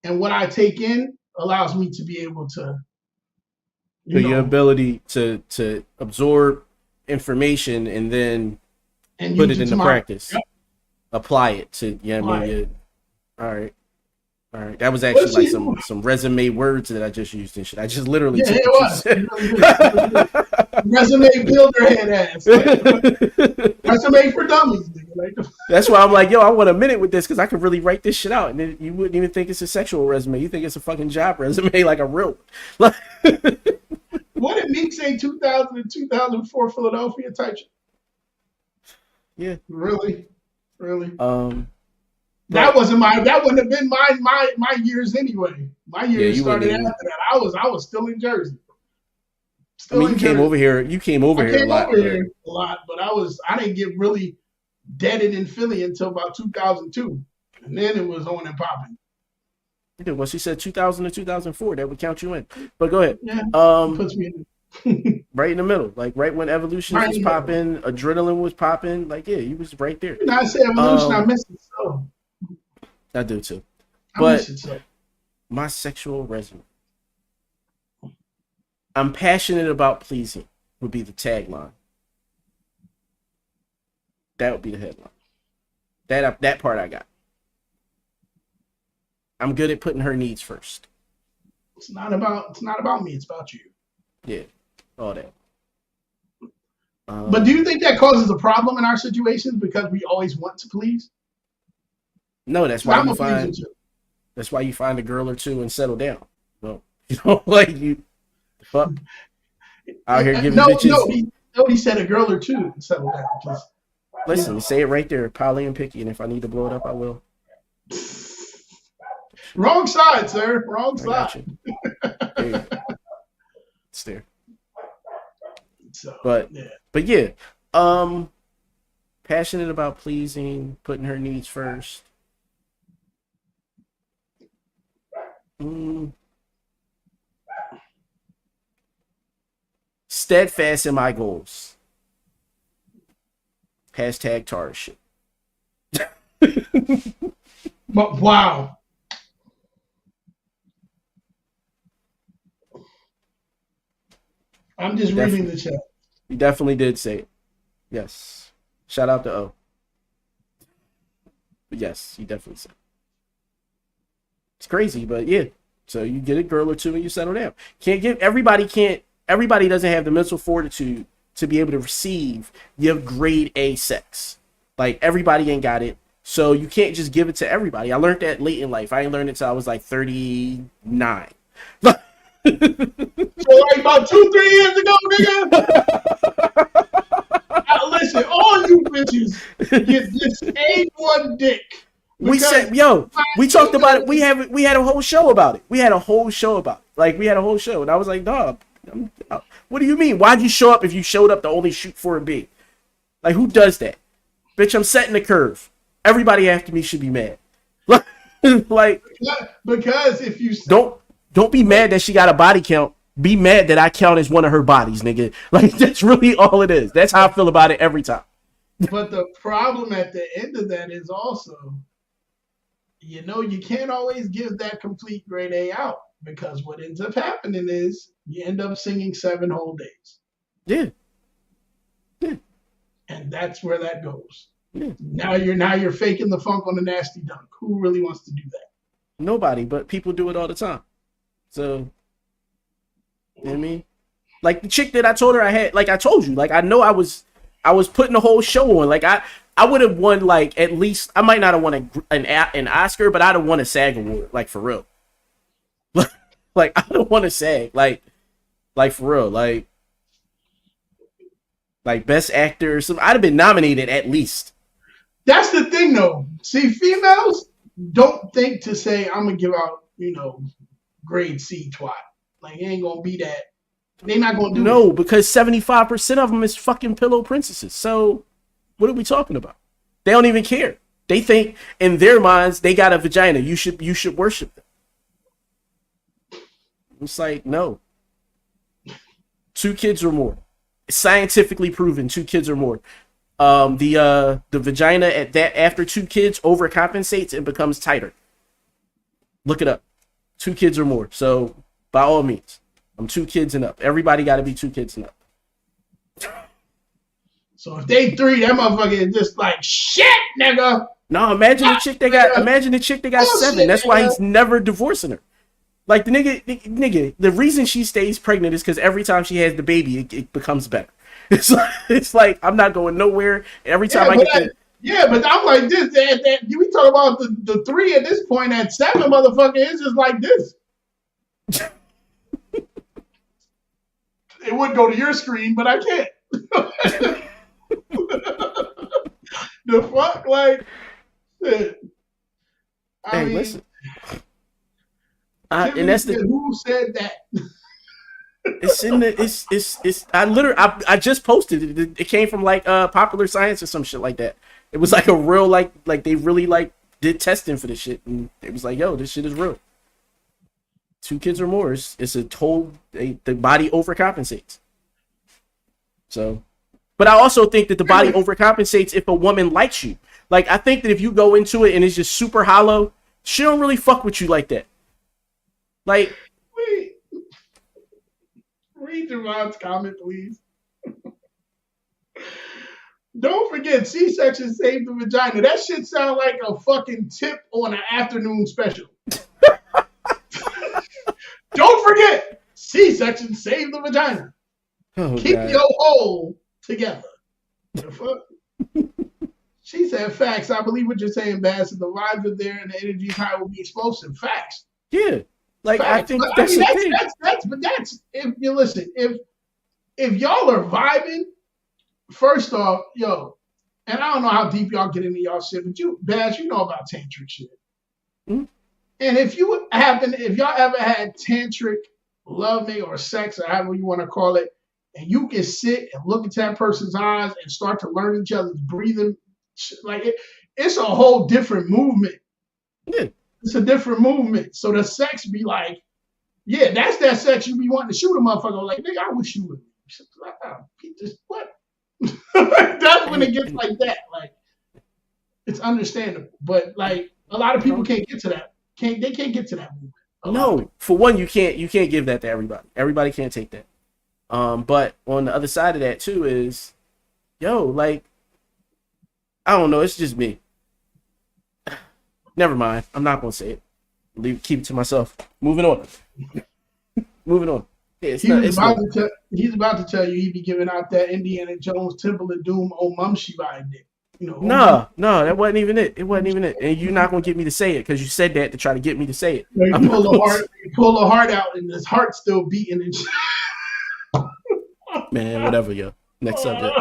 and what I take in allows me to be able to, Your ability to absorb information and then put it into practice. Yep. Apply it to, I mean, Right. all right. All right. That was actually like some resume words that I just used and shit. I just literally took what you said. Resume builder head ass. Resume for dummies, nigga. Like, that's why I'm like, yo, I want a minute with this because I could really write this shit out. And then you wouldn't even think it's a sexual resume. You think it's a fucking job resume, like a real one. What did Meek say, 2000 and 2004 Philadelphia type shit? Yeah. Really? That wouldn't have been my years anyway. My years started after that. I was still in Jersey. You came over here a lot. But I didn't get really deaded in Philly until about 2002. And then it was on and popping. Yeah, well, she said 2000 to 2004. That would count you in. But go ahead. Yeah, puts me in. Right in the middle. Like right when Evolution was popping, Adrenaline was popping. Like, yeah, you was right there. When I say Evolution, I miss it so. I do too. I miss it so. My sexual resume. I'm passionate about pleasing would be the tagline. That would be the headline. That part I got. I'm good at putting her needs first. It's not about me. It's about you. Yeah, all that. But do you think that causes a problem in our situations because we always want to please? No, that's why you find. That's why you find a girl or two and settle down. No, you know, like you. Fuck. Out here giving bitches. He said a girl or two and settle down. Just, listen, say it right there, poly and picky, and if I need to blow it up, I will. Wrong side, sir. Wrong side. It's there. So, but yeah, passionate about pleasing, putting her needs first. Steadfast in my goals. Hashtag tar shit. But wow. I'm just reading the chat. You definitely did say it. Yes. Shout out to O. But yes, you definitely said it. It's crazy, but yeah. So you get a girl or two and you settle down. Everybody doesn't have the mental fortitude to be able to receive your grade A sex. Like everybody ain't got it. So you can't just give it to everybody. I learned that late in life. I ain't learned it until I was like 39. So like about 2-3 years ago, nigga. Listen, all you bitches get this A1 dick. We said, we talked about it. We had a whole show about it. Like we had a whole show, and I was like, dog, what do you mean? Why'd you show up if you showed up to only shoot for a B? Like who does that? Bitch, I'm setting the curve. Everybody after me should be mad. Like because if you don't be mad that she got a body count. Be mad that I count as one of her bodies, nigga. Like that's really all it is. That's how I feel about it every time. But the problem at the end of that is also, you can't always give that complete grade A out because what ends up happening is you end up singing 7 whole days. Yeah. And that's where that goes. Yeah. Now you're faking the funk on a nasty dunk. Who really wants to do that? Nobody, but people do it all the time. So, you know what I mean? Like the chick that I told her I had, like I told you, like I know I was putting the whole show on. Like I would have won like at least I might not have won an Oscar, but I'd have won a SAG award, like for real. Like I don't want to SAG, like for real, like best actor or something. I'd have been nominated at least. That's the thing, though. See, females don't think to say I'm gonna give out, grade C twat. Like, it ain't gonna be that. They're not gonna do No, because 75% of them is fucking pillow princesses. So, what are we talking about? They don't even care. They think in their minds they got a vagina. You should worship them. It's like no. 2 kids or more, scientifically proven. 2 kids or more. The vagina at that after 2 kids overcompensates and becomes tighter. Look it up. 2 kids or more. So by all means, I'm 2 kids and up. Everybody got to be 2 kids and up. So if they 3, that motherfucker is just like shit, nigga. No, imagine the chick that got 7. That's why he's never divorcing her. Like the nigga, the reason she stays pregnant is because every time she has the baby, it becomes better. It's like I'm not going nowhere. Every time I get but I'm like this. That we talk about the 3 at this point. At 7, motherfucker, it's just like this. It would go to your screen, but I can't. The fuck, like, shit. I mean, listen. And that's who said that. It's in the it's I just posted it. It came from like Popular Science or some shit like that. It was like a real like they really like did testing for this shit, and it was like, yo, this shit is real. 2 kids or more, it's a total the body overcompensates. So, but I also think that the body overcompensates if a woman likes you. Like I think that if you go into it and it's just super hollow, she don't really fuck with you like that. Like Read Javon's comment, please. Don't forget, C-section saved the vagina. That shit sound like a fucking tip on an afternoon special. Don't forget, C-section saved the vagina. Oh, Keep God. your hole together. The fuck? She said, facts. I believe what you're saying, Bass. If the vibes are there and the energy is high, will be explosive. Facts. Yeah. Like, Facts. I think But, that's I mean, the thing. that's if you listen, if y'all are vibing, first off, yo, and I don't know how deep y'all get into y'all shit, but you, Bass, you know about tantric shit. Mm-hmm. And if y'all ever had tantric lovemaking or sex or however you want to call it, and you can sit and look at that person's eyes and start to learn each other's breathing, like it's a whole different movement. Yeah. It's a different movement. So the sex be like, yeah, that's that sex you be wanting to shoot a motherfucker. Like, nigga, I wish you would. What? That's when it gets like that. Like, it's understandable. But like a lot of people can't get to that. They can't get to that movement. No, for one, you can't give that to everybody. Everybody can't take that. But on the other side of that too is, yo, like, I don't know, it's just me. Never mind. I'm not gonna say it. Keep it to myself. Moving on. Moving on. Yeah, he's about to tell you he be giving out that Indiana Jones Temple of Doom Mum Shiva dick. You know, no, that wasn't even it. It wasn't even it. And you're not gonna get me to say it because you said that to try to get me to say it. You pull the heart out and his heart's still beating and man, whatever, yo. Next subject.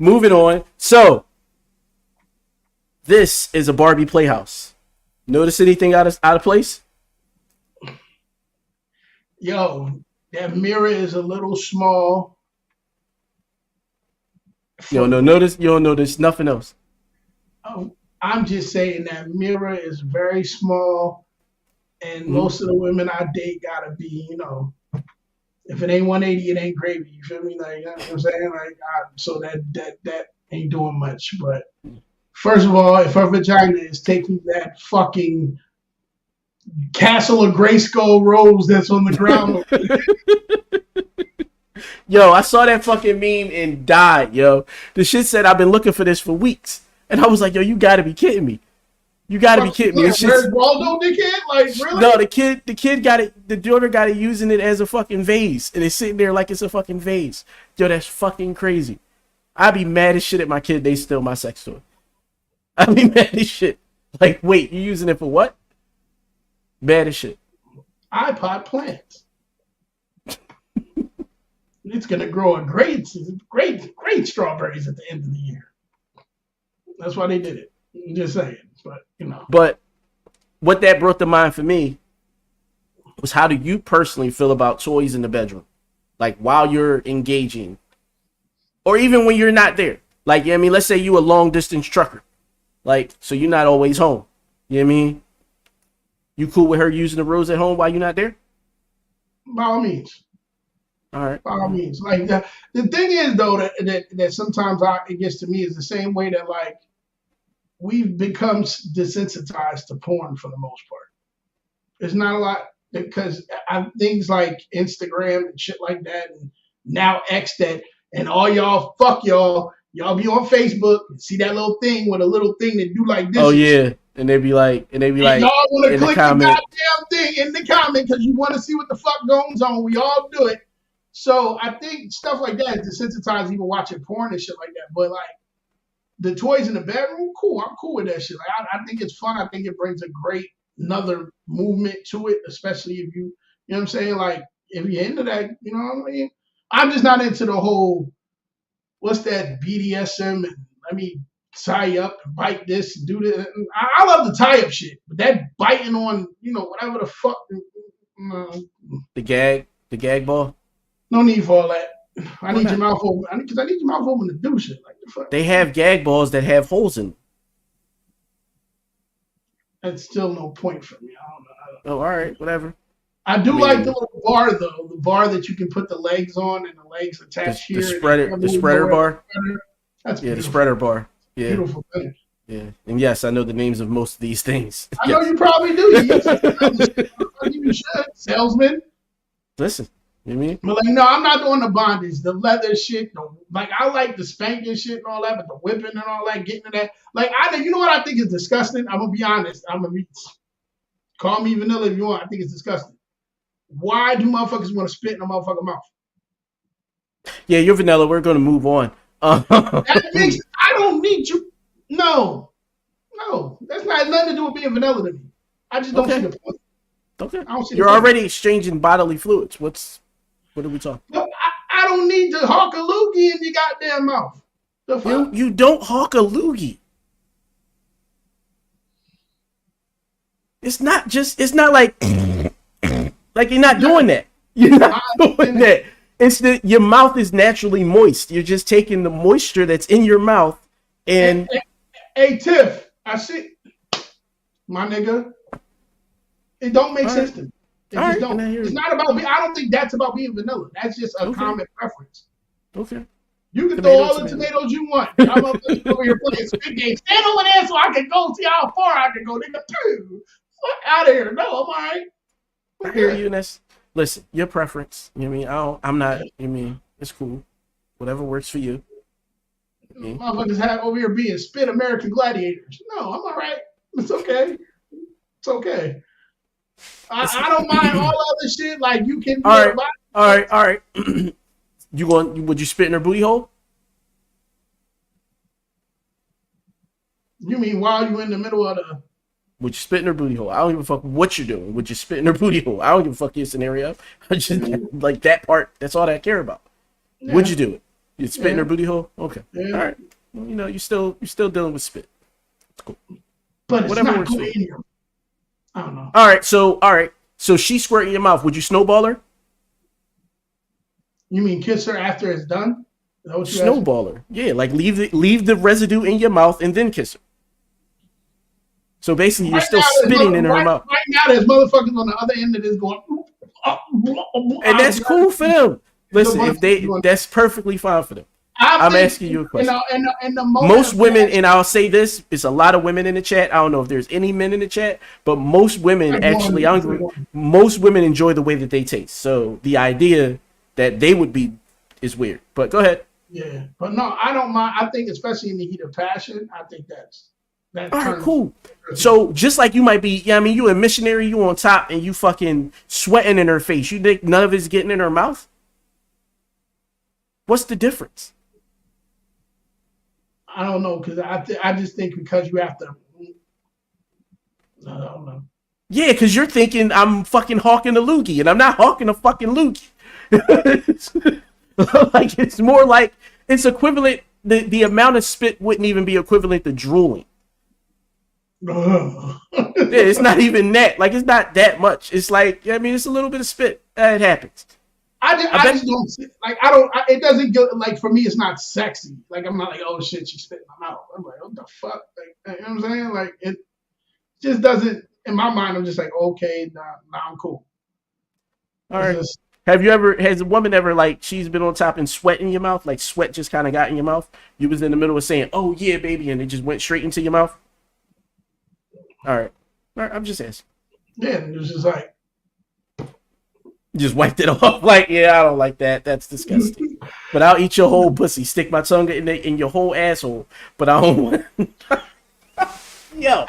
Moving on. So this is a Barbie playhouse. Notice anything out of place? Yo, that mirror is a little small. You don't notice nothing else. Oh, I'm just saying that mirror is very small, and most of the women I date gotta be, you know, if it ain't 180, it ain't gravy. You feel me? Like, you know what I'm saying? Like, so that ain't doing much. But first of all, if her vagina is taking that fucking Castle of Grayskull rose that's on the ground. Yo, I saw that fucking meme and died, yo. The shit said I've been looking for this for weeks. And I was like, yo, you gotta be kidding me. You gotta be kidding me. Where's Waldo, dickhead? Like, really? No, the kid got it, the daughter got it using it as a fucking vase. And it's sitting there like it's a fucking vase. Yo, that's fucking crazy. I'd be mad as shit at my kid, they steal my sex toy. I'd be mad as shit. Like, wait, you using it for what? Mad as shit. iPod plants. It's gonna grow a great strawberries at the end of the year. That's why they did it. I'm just saying, but you know. But what that brought to mind for me was, how do you personally feel about toys in the bedroom? Like, while you're engaging, or even when you're not there. Like, you know what I mean? Let's say you a long distance trucker. Like, so you're not always home. You know what I mean? You cool with her using the rose at home while you're not there? By all means. All right. By all means. Like, the thing is, though, that sometimes it gets to me is the same way that, like, we've become desensitized to porn for the most part. There's not a lot, because things like Instagram and shit like that, and now X, and all y'all, fuck y'all be on Facebook and see that little thing with a little thing that do like this. Oh yeah, and they be like, y'all want to click the goddamn thing in the comment because you want to see what the fuck goes on. We all do it. So I think stuff like that is desensitized, even watching porn and shit like that. But like the toys in the bedroom, cool. I'm cool with that shit. Like, I think it's fun. I think it brings another movement to it, especially if you know what I'm saying? Like, if you're into that, you know what I mean? I'm just not into the whole, what's that, BDSM, and let me tie you up and bite this and do this. I love the tie up shit, but that biting on, you know, whatever the fuck. The gag ball. No need for all that. I need your mouth open. Because I need your mouth open to do shit. Like, the fuck. They have gag balls that have holes in them. That's still no point for me. I don't know. Oh, all right, whatever. I like the little bar, though. The bar that you can put the legs on and the legs attached here. The spreader bar. That's beautiful. The spreader bar. Yeah. Beautiful thing. Yeah. And yes, I know the names of most of these things. I know you probably do. You should. Salesman. Listen, you know what I mean? But like, no, I'm not doing the bondage, the leather shit. Like, I like the spanking shit and all that, but the whipping and all that, getting to that. Like, you know what I think is disgusting? I'm gonna be honest. Call me vanilla if you want. I think it's disgusting. Why do motherfuckers want to spit in a motherfucking mouth? Yeah, you're vanilla. We're gonna move on. I don't need you. No, that's not nothing to do with being vanilla to me. I just don't see the point. Okay. I don't see You're the point. already exchanging bodily fluids. What are we talking? But I don't need to hawk a loogie in your goddamn mouth. The fuck? You don't hawk a loogie. It's not like like you're not doing that. You're not doing that. It's that your mouth is naturally moist. You're just taking the moisture that's in your mouth and hey Tiff, I see my nigga. It don't make sense to me. It just don't. It's not about I don't think that's about being vanilla. That's just a common preference. Okay. You can throw all the tomatoes you want. I'm over here playing Squid Game. Stand over there so I can go see how far I can go. Nigga, fuck out of here. No, I'm all right. I hear you, and listen, your preference. You know what I mean? I'm not, you mean, it's cool. Whatever works for you. Motherfuckers have over here being spit American gladiators. No, I'm all right. It's okay. It's okay. I don't mind all other shit. Like, you can. All right. Would you spit in her booty hole? You mean while you in the middle of the? Would you spit in her booty hole? I don't give a fuck what you're doing. Would you spit in her booty hole? I don't give a fuck your scenario. I just like that part. That's all that I care about. Yeah. Would you do it? You spit in her booty hole? Okay. Yeah. All right. Well, you know, you're still dealing with spit. It's cool. But it's whatever not going in here. I don't know. All right. So she squirt in your mouth. Would you snowball her? You mean kiss her after it's done? Snowball her. Yeah, like leave the residue in your mouth and then kiss her. So basically, you're still spitting in her mouth. Right now, there's motherfuckers on the other end of this going, and that's cool for them. Listen, that's perfectly fine for them. I'm asking you a question. Most women, and I'll say this, it's a lot of women in the chat. I don't know if there's any men in the chat, but most women most women enjoy the way that they taste. So the idea that they would be is weird. But go ahead. Yeah, but no, I don't mind. I think, especially in the heat of passion, I think that's all right, cool. So just like you might be, yeah, I mean, you a missionary, you on top, and you fucking sweating in her face. You think none of it's getting in her mouth? What's the difference? I don't know, because I just think because you have to. I don't know. Yeah, because you're thinking I'm fucking hawking a loogie, and I'm not hawking a fucking loogie. Like, it's more like it's equivalent. The amount of spit wouldn't even be equivalent to drooling. Yeah, it's not even that. Like, it's not that much. It's like, I mean, it's a little bit of spit. It happens. I just don't like. It doesn't get like, for me. It's not sexy. Like, I'm not like, oh shit, she spit in my mouth. I'm like, what the fuck? Like, you know what I'm saying? Like, it just doesn't. In my mind, I'm just like, okay, nah, I'm cool. All right. Has a woman ever, like, she's been on top and sweat in your mouth? Like, sweat just kind of got in your mouth? You was in the middle of saying, oh yeah, baby, and it just went straight into your mouth? All right, I'm just asking. Yeah, it was just like, just wiped it off. Like, yeah, I don't like that. That's disgusting. But I'll eat your whole pussy. Stick my tongue in your whole asshole. But I don't want. Yo.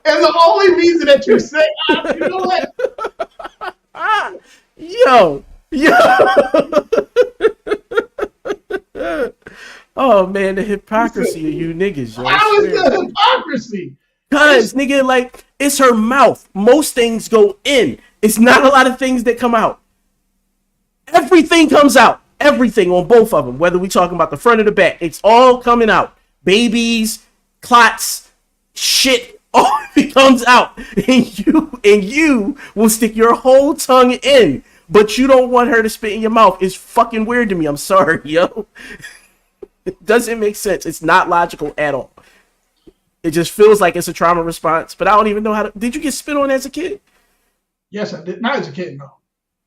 And the only reason that you say, you know what? Yo. Oh man, the hypocrisy of you niggas, yo. How is the hypocrisy? Cause nigga, like, it's her mouth. Most things go in. It's not a lot of things that come out. Everything comes out. Everything on both of them. Whether we talking about the front or the back, it's all coming out. Babies, clots, shit, all it comes out. And you will stick your whole tongue in, but you don't want her to spit in your mouth. It's fucking weird to me. I'm sorry, yo. It doesn't make sense. It's not logical at all. It just feels like it's a trauma response, but I don't even know how to. Did you get spit on as a kid? Yes, I did. Not as a kid, no.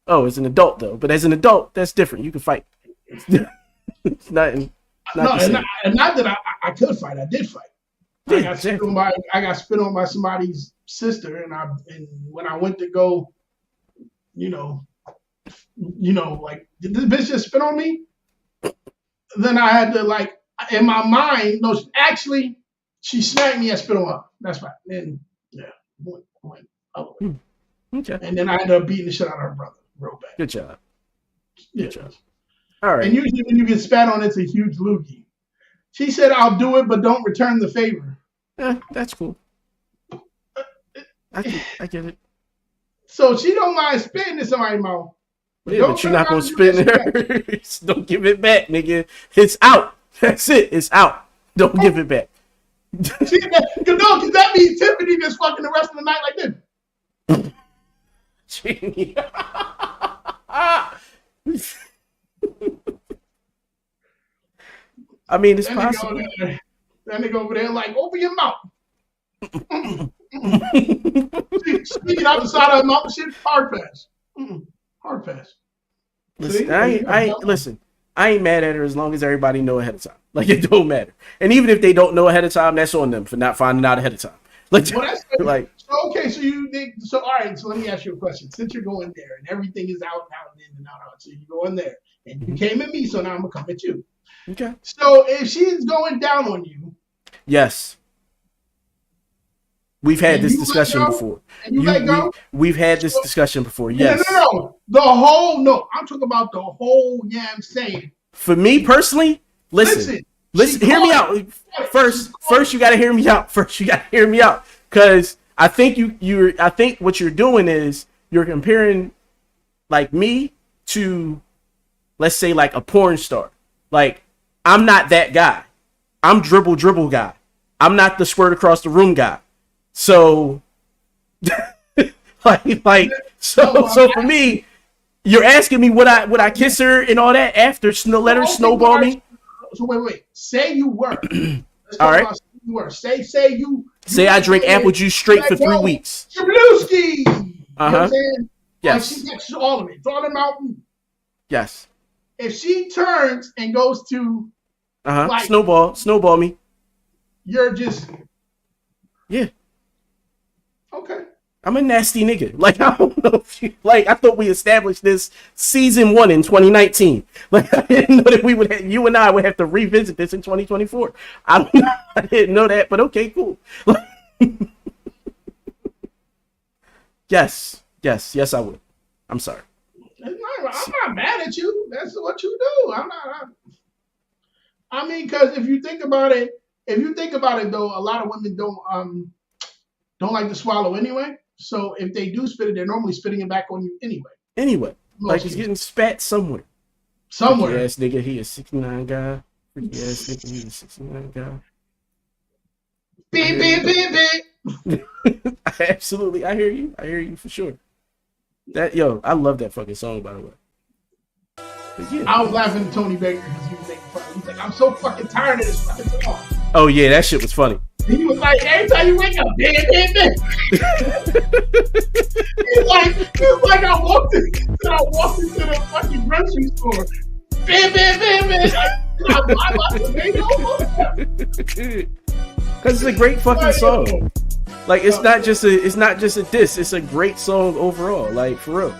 Oh, as an adult though. But as an adult, that's different. You can fight. It's not not that I could fight. I did fight. I got spit on by somebody's sister, and when I went to go, you know, like did this bitch just spit on me? Then I had to like in my mind, no, actually she smacked me and spit on her. That's right. Then went other way. Okay. And then I ended up beating the shit out of her brother real bad. Good job. Yeah. Good job. All right. And usually when you get spat on, it's a huge loogie. She said, "I'll do it, but don't return the favor." That's cool. I get it. So she don't mind spitting in somebody's mouth. But you're not gonna spit in hers. Don't give it back, nigga. It's out. That's it. It's out. Don't give it back. Because that means Tiffany just fucking the rest of the night like this. I mean, it's possible. That nigga over there like, open your mouth. Speaking out the side of her mouth, shit, hard pass. Hard pass. Listen, I ain't mad at her as long as everybody know ahead of time. Like, it don't matter. And even if they don't know ahead of time, that's on them for not finding out ahead of time. Like, well, that's like okay. So all right. So let me ask you a question. Since you're going there and everything is out and in and out, so you go in there and you came at me, so now I'm gonna come at you. Okay. So if she's going down on you, yes, we've had this discussion before. We've had this discussion before. Yes. No. The whole I'm talking about the whole. Yeah, I'm saying. For me personally, listen. Hear me out. First, you gotta hear me out. Because I think I think what you're doing is you're comparing like me to, let's say, like a porn star. Like, I'm not that guy. I'm dribble guy. I'm not the squirt across the room guy. So so for me, you're asking me would I kiss her and all that after let her snowball me? So wait. Say you were. All right. You were. Say I drink apple juice straight for 3 weeks. Jabluski. You know what I'm saying? Yes. Like she all of it. It's all in mountain. Yes. If she turns and goes to like, snowball me. You're just okay. I'm a nasty nigga. Like, I don't know if I thought we established this season 1 in 2019. Like, I didn't know that you and I would have to revisit this in 2024. I didn't know that, but okay, cool. Yes, I would. I'm sorry. I'm not mad at you. That's what you do. I mean, because if you think about it, though, a lot of women don't like to swallow anyway. So if they do spit it, they're normally spitting it back on you anyway. Like it's getting spat somewhere. Freaky ass nigga, he a 69 guy. Freaky ass nigga, he a 69 guy. Beep. Absolutely, I hear you for sure. I love that fucking song, by the way. I was laughing at Tony Baker because he was making fun. He's like, I'm so fucking tired of this fucking song. Oh yeah, that shit was funny. He was like, every time you wake up, It's like I walked into the fucking grocery store. Because it's a great fucking song. Like, it's not just a diss. It's a great song overall. Like, for real.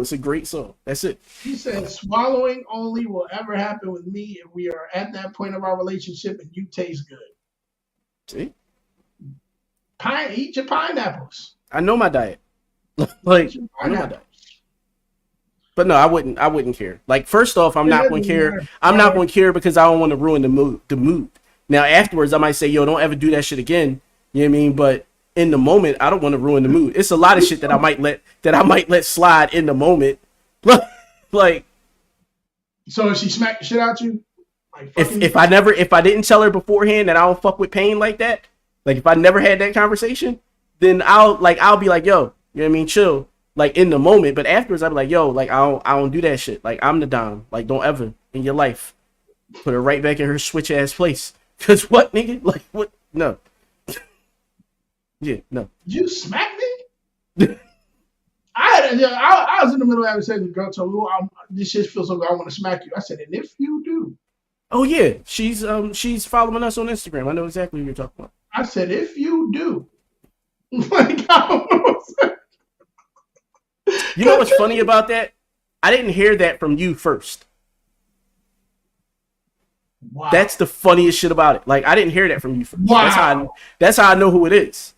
It's a great song. That's it. He said, swallowing only will ever happen with me if we are at that point of our relationship and you taste good. See? Eat your pineapples. I know my diet. I know my diet. But no, I wouldn't care. Like, first off, I'm not going to care. I'm not going to care because I don't want to ruin the mood. Now, afterwards, I might say, yo, don't ever do that shit again. You know what I mean? But in the moment, I don't want to ruin the mood. It's a lot of shit that I might let slide in the moment. Like, so if she smacked the shit out you, like, if I didn't tell her beforehand that I don't fuck with pain like that, like if I never had that conversation, then I'll be like, yo, you know what I mean, chill, like in the moment. But afterwards, I'll be like, yo, like I don't do that shit. Like, I'm the dom. Like, don't ever in your life put her right back in her switch ass place. Cause what, nigga? Like, what? No. Yeah, no. You smacked me? I was in the middle of having sex with a girl told me, this shit feels so good, I want to smack you. I said, and if you do, Oh yeah, she's following us on Instagram. I know exactly who you're talking about. I said, if you do, like, I don't know what to say. You know what's funny about that? I didn't hear that from you first. Wow. That's the funniest shit about it. Like, I didn't hear that from you first. Wow. That's how I know who it is.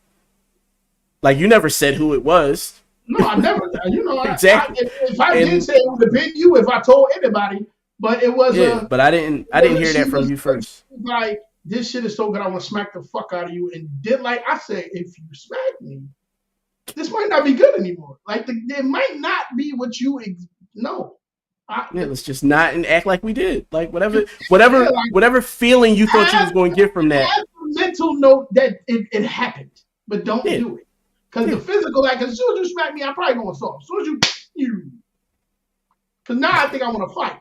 Like, you never said who it was. No, I never. You know, Exactly. If I did say it would have been you if I told anybody, but it was. Yeah, but I didn't hear that from you first. Like, this shit is so good, I want to smack the fuck out of you. And did like I said, if you smack me, this might not be good anymore. Like, it might not be what you know. Yeah, let's just not and act like we did. Like whatever feeling you thought you was going to get from that. Have a mental note that it happened, but don't do it. Because the physical, like, as soon as you smack me, I'm probably going to soft. As soon as you, because now I think I want to fight.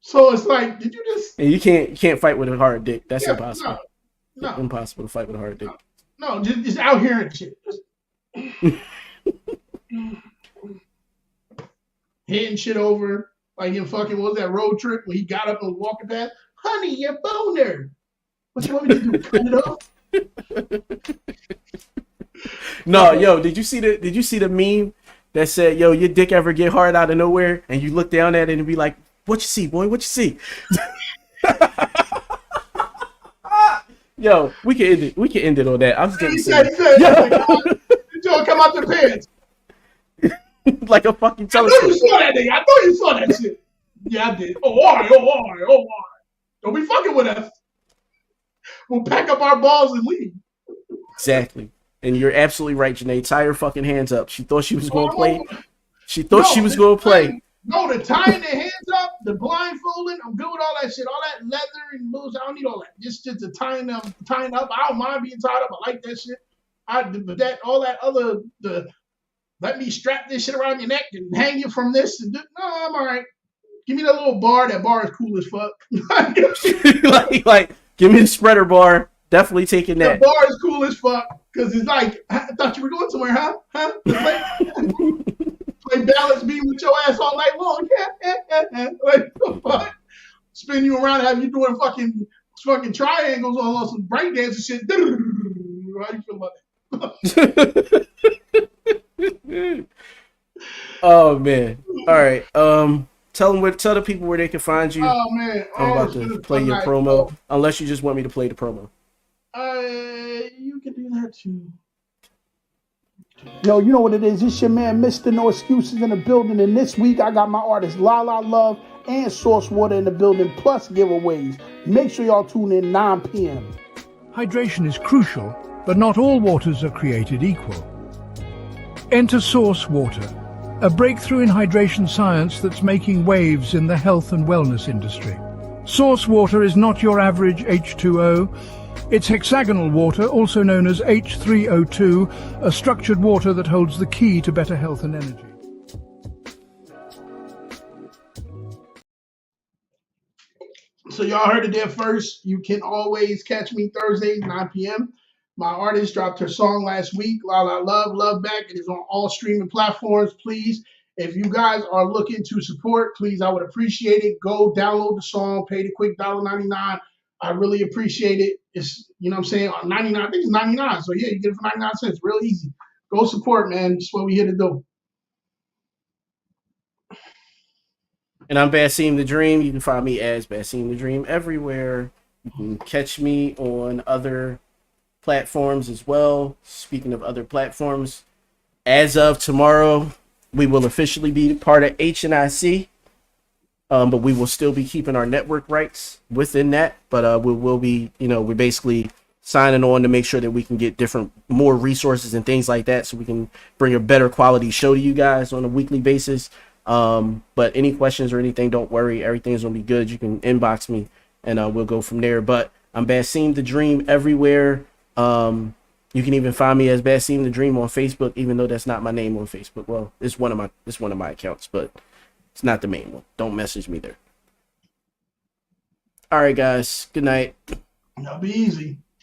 So it's like, did you just? And you can't fight with a hard dick. That's impossible. No, it's impossible to fight with a hard dick. No, just out here and shit. Hitting shit over, like in fucking, what was that road trip when he got up and was walking past? Honey, you're boner. What you want me to do? Cut it off? No, yo, did you see the meme that said, yo, your dick ever get hard out of nowhere? And you look down at it and be like, what you see, boy? What you see? Yo, we can end it. We can end it on that. I'm just getting sick. Yo, come out the pants. Like a fucking telescope. I know you saw that nigga. I know you saw that shit. Yeah, I did. Oh, all right. Don't be fucking with us. We'll pack up our balls and leave. Exactly. And you're absolutely right, Janae. Tie her fucking hands up. She thought she was going to play. She thought she was going to play. No, the tying the hands up, the blindfolding, I'm good with all that shit. All that leather and bullshit, I don't need all that. Just the tying up. I don't mind being tied up. I like that shit. But that all that other let me strap this shit around your neck and hang you from this. No, I'm all right. Give me that little bar. That bar is cool as fuck. like, give me the spreader bar. Definitely taking that. The bar is cool as fuck because it's like, I thought you were going somewhere, huh? Play balance beam with your ass all night long. Like, the fuck? Spin you around and have you doing fucking triangles on some breakdance and shit. How you feel about that? Oh man! All right. Tell the people where they can find you. Oh man! I'm about to play your promo. Unless you just want me to play the promo. You can do that too. Yo, you know what it is? It's your man, Mr. No Excuses in the building. And this week, I got my artists La La Love and Source Water in the building, plus giveaways. Make sure y'all tune in 9 p.m. Hydration is crucial, but not all waters are created equal. Enter Source Water, a breakthrough in hydration science that's making waves in the health and wellness industry. Source Water is not your average H2O. It's hexagonal water, also known as H3O2, a structured water that holds the key to better health and energy. So y'all heard it there first. You can always catch me Thursdays, 9 p.m. My artist dropped her song last week, La La Love, Love Back. It is on all streaming platforms. Please, if you guys are looking to support, please, I would appreciate it. Go download the song, pay the quick $1.99. I really appreciate it. It's, you know what I'm saying, 99, I think it's 99. So yeah, you get it for 99 cents. Real easy. Go support, man. That's what we're here to do. And I'm Basim the Dream. You can find me as Basim the Dream everywhere. You can catch me on other platforms as well. Speaking of other platforms, as of tomorrow, we will officially be part of HNIC. But we will still be keeping our network rights within that. But we will be, we're basically signing on to make sure that we can get more resources and things like that, so we can bring a better quality show to you guys on a weekly basis. But any questions or anything, don't worry. Everything's gonna be good. You can inbox me and we'll go from there. But I'm Basim the Dream everywhere. You can even find me as Basim the Dream on Facebook, even though that's not my name on Facebook. Well, it's one of my accounts, but it's not the main one. Don't message me there. All right, guys. Good night. Y'all be easy.